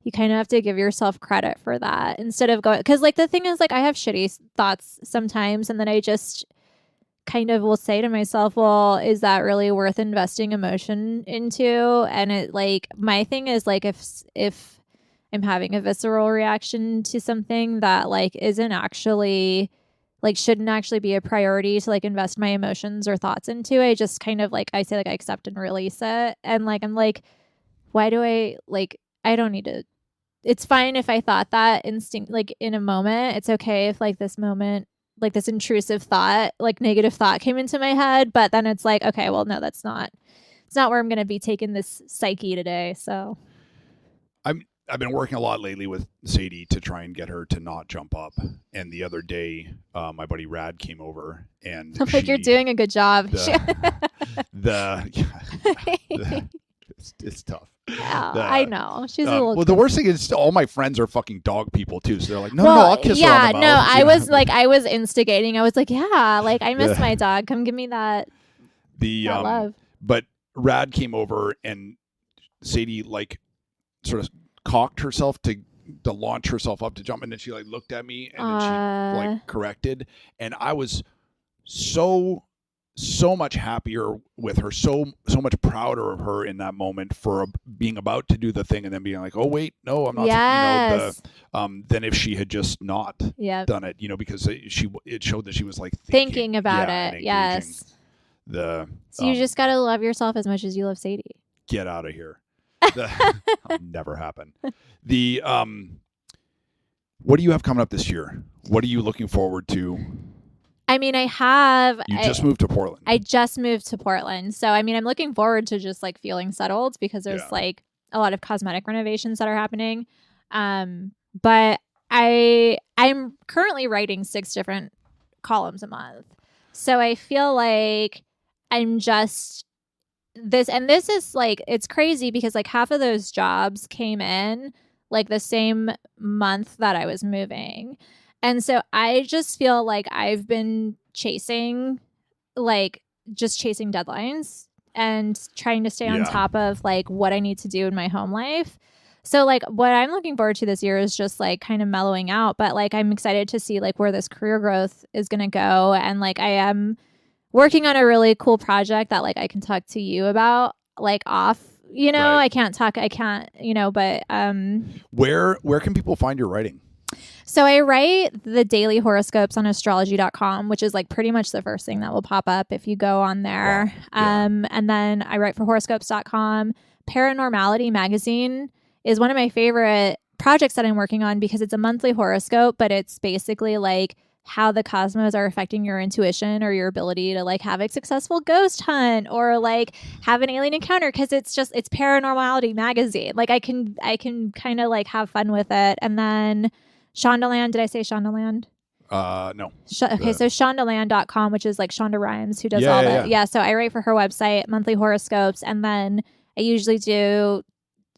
[SPEAKER 1] you kind of have to give yourself credit for that instead of going, because like the thing is like I have shitty thoughts sometimes, and then I just kind of will say to myself, well, is that really worth investing emotion into? And it like my thing is like if I'm having a visceral reaction to something that like isn't actually like shouldn't actually be a priority to like invest my emotions or thoughts into, I just kind of like I say like I accept and release it. And like I'm like, why do I like I don't need to, it's fine if I thought that instinct like in a moment. It's okay if like this moment, like this intrusive thought, like negative thought came into my head, but then it's like, okay, well no, it's not where I'm gonna be taking this psyche today. So
[SPEAKER 2] I've been working a lot lately with Sadie to try and get her to not jump up. And the other day, my buddy Rad came over, and
[SPEAKER 1] I'm like, you're doing a good job.
[SPEAKER 2] It's tough.
[SPEAKER 1] Yeah, I know. She's a little.
[SPEAKER 2] Well, the worst thing is all my friends are fucking dog people too. So they're like, no, I'll kiss her on the mouth.
[SPEAKER 1] I was like, I was instigating. I was like, yeah, like I miss my dog. Come give me that. That love.
[SPEAKER 2] But Rad came over, and Sadie like sort of cocked herself to launch herself up to jump, and then she like looked at me, and then she like corrected, and I was so much happier with her, so much prouder of her in that moment for being about to do the thing and then being like, oh wait, no, I'm not.
[SPEAKER 1] Yes.
[SPEAKER 2] Than if she had just not done it, you know, because it showed that she was like
[SPEAKER 1] thinking about it. Yes.
[SPEAKER 2] So
[SPEAKER 1] you just gotta love yourself as much as you love Sadie.
[SPEAKER 2] Get out of here. That'll never happen. What do you have coming up this year? What are you looking forward to?
[SPEAKER 1] I mean, You
[SPEAKER 2] just moved to Portland.
[SPEAKER 1] I just moved to Portland. So, I mean, I'm looking forward to just like feeling settled because there's like a lot of cosmetic renovations that are happening. But I'm currently writing 6 different columns a month. So I feel like I'm just this is like, it's crazy because like half of those jobs came in like the same month that I was moving. And so I just feel like I've been chasing deadlines and trying to stay on top of like what I need to do in my home life. So like what I'm looking forward to this year is just like kind of mellowing out, but like I'm excited to see like where this career growth is going to go. And like I am working on a really cool project that like I can talk to you about like off, you know, right. I can't, you know, but
[SPEAKER 2] where can people find your writing?
[SPEAKER 1] So I write the daily horoscopes on astrology.com, which is like pretty much the first thing that will pop up if you go on there. Wow. And then I write for horoscopes.com. Paranormality magazine is one of my favorite projects that I'm working on because it's a monthly horoscope, but it's basically like how the cosmos are affecting your intuition or your ability to like have a successful ghost hunt or like have an alien encounter, because it's Paranormality magazine. Like I can kind of like have fun with it. And then Shondaland, did I say Shondaland?
[SPEAKER 2] No.
[SPEAKER 1] So Shondaland.com, which is like Shonda Rhimes, who does all that. Yeah, so I write for her website, monthly horoscopes, and then I usually do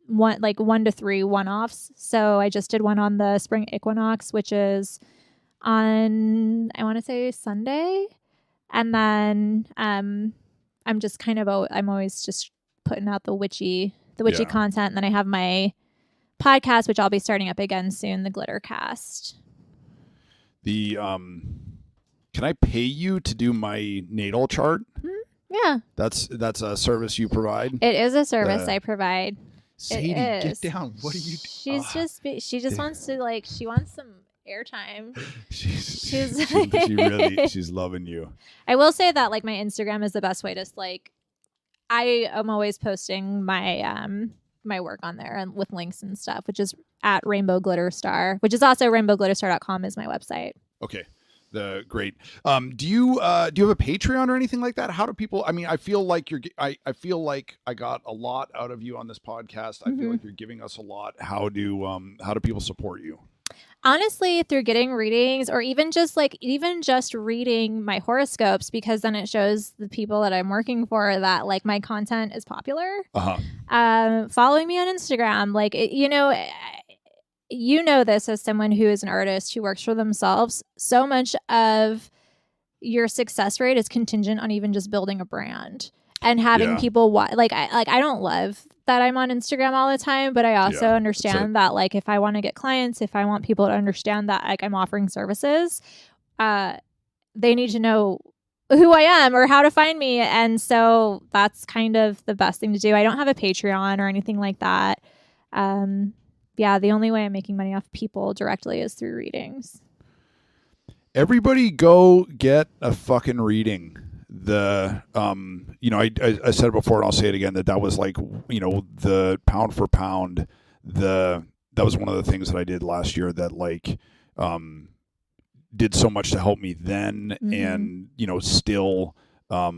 [SPEAKER 1] 1 to 3 one-offs. So I just did one on the spring equinox, which is on, I want to say Sunday. And then I'm just kind of, I'm always just putting out the witchy content. And then I have my podcast, which I'll be starting up again soon, the Glittercast.
[SPEAKER 2] Can I pay you to do my natal chart?
[SPEAKER 1] Yeah.
[SPEAKER 2] That's a service you provide?
[SPEAKER 1] It is a service I provide.
[SPEAKER 2] Sadie, get down. What are you doing?
[SPEAKER 1] She just wants to like, she wants some airtime.
[SPEAKER 2] She's loving you.
[SPEAKER 1] I will say that like my Instagram is the best way to like, I am always posting my my work on there and with links and stuff, which is at Rainbow Glitter Star, which is also rainbowglitterstar.com is my website.
[SPEAKER 2] Okay. Great. Do you have a Patreon or anything like that? How do people? I mean, I feel like I feel like I got a lot out of you on this podcast. I feel like you're giving us a lot. How do people support you?
[SPEAKER 1] Honestly, through getting readings, or even just reading my horoscopes, because then it shows the people that I'm working for that like my content is popular. Following me on Instagram, like you know this as someone who is an artist who works for themselves. So much of your success rate is contingent on even just building a brand and having people I don't love that I'm on Instagram all the time, but I also understand that like if I want to get clients, if I want people to understand that like I'm offering services, they need to know who I am or how to find me. And so that's kind of the best thing to do. I don't have a Patreon or anything like that. The only way I'm making money off people directly is through readings.
[SPEAKER 2] Everybody go get a fucking reading. I said it before and I'll say it again, that was like, the pound for pound, that was one of the things that I did last year that like, did so much to help me then. And, still, I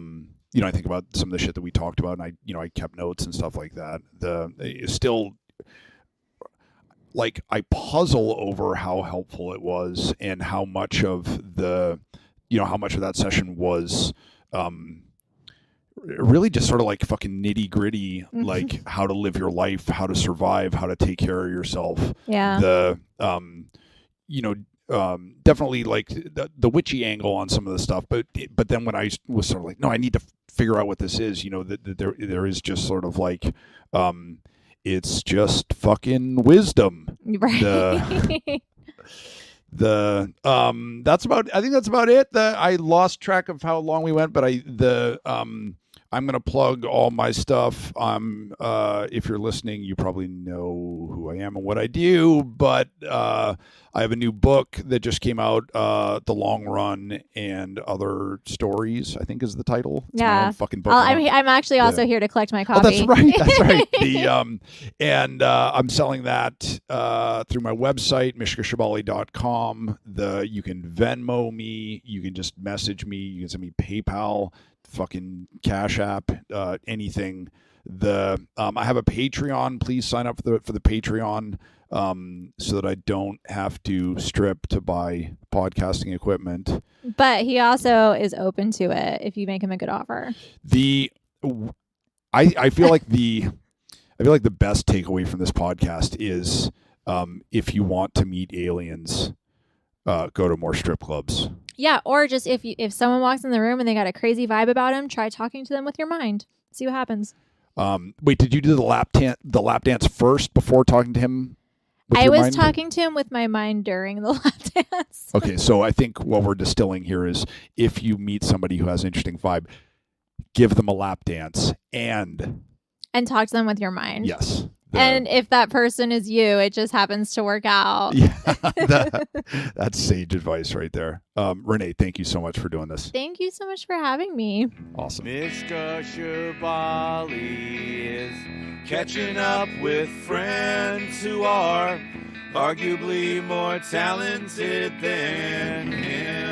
[SPEAKER 2] think about some of the shit that we talked about, and I kept notes and stuff like that. Still, like, I puzzle over how helpful it was and how much of that session was, really just sort of like fucking nitty gritty, like how to live your life, how to survive, how to take care of yourself. Yeah. Definitely like the witchy angle on some of the stuff, but then when I was sort of like, no, I need to figure out what this is, that there is just sort of like, it's just fucking wisdom.
[SPEAKER 1] Right.
[SPEAKER 2] That's about it. I lost track of how long we went, but I'm going to plug all my stuff. If you're listening, you probably know who I am and what I do, but I have a new book that just came out, The Long Run and Other Stories, I think is the title. It's my own fucking book.
[SPEAKER 1] I'm actually also here to collect my copy.
[SPEAKER 2] Oh, that's right. That's right. I'm selling that through my website, mishkashabali.com. You can Venmo me. You can just message me. You can send me PayPal, fucking Cash App, anything. I have a Patreon. Please sign up for the Patreon, so that I don't have to strip to buy podcasting equipment.
[SPEAKER 1] But he also is open to it if you make him a good offer.
[SPEAKER 2] I feel like the best takeaway from this podcast is, if you want to meet aliens, go to more strip clubs.
[SPEAKER 1] Yeah, or just if someone walks in the room and they got a crazy vibe about him, try talking to them with your mind. See what happens.
[SPEAKER 2] Wait, did you do the lap dance first before talking to him?
[SPEAKER 1] I was talking to him with my mind during the lap dance.
[SPEAKER 2] Okay, so I think what we're distilling here is, if you meet somebody who has an interesting vibe, give them a lap dance and
[SPEAKER 1] talk to them with your mind.
[SPEAKER 2] Yes.
[SPEAKER 1] And if that person is you, it just happens to work out.
[SPEAKER 2] Yeah, that's sage advice right there. Renee, thank you so much for doing this.
[SPEAKER 1] Thank you so much for having me.
[SPEAKER 2] Awesome.
[SPEAKER 3] Mishka Shabali is catching up with friends who are arguably more talented than him.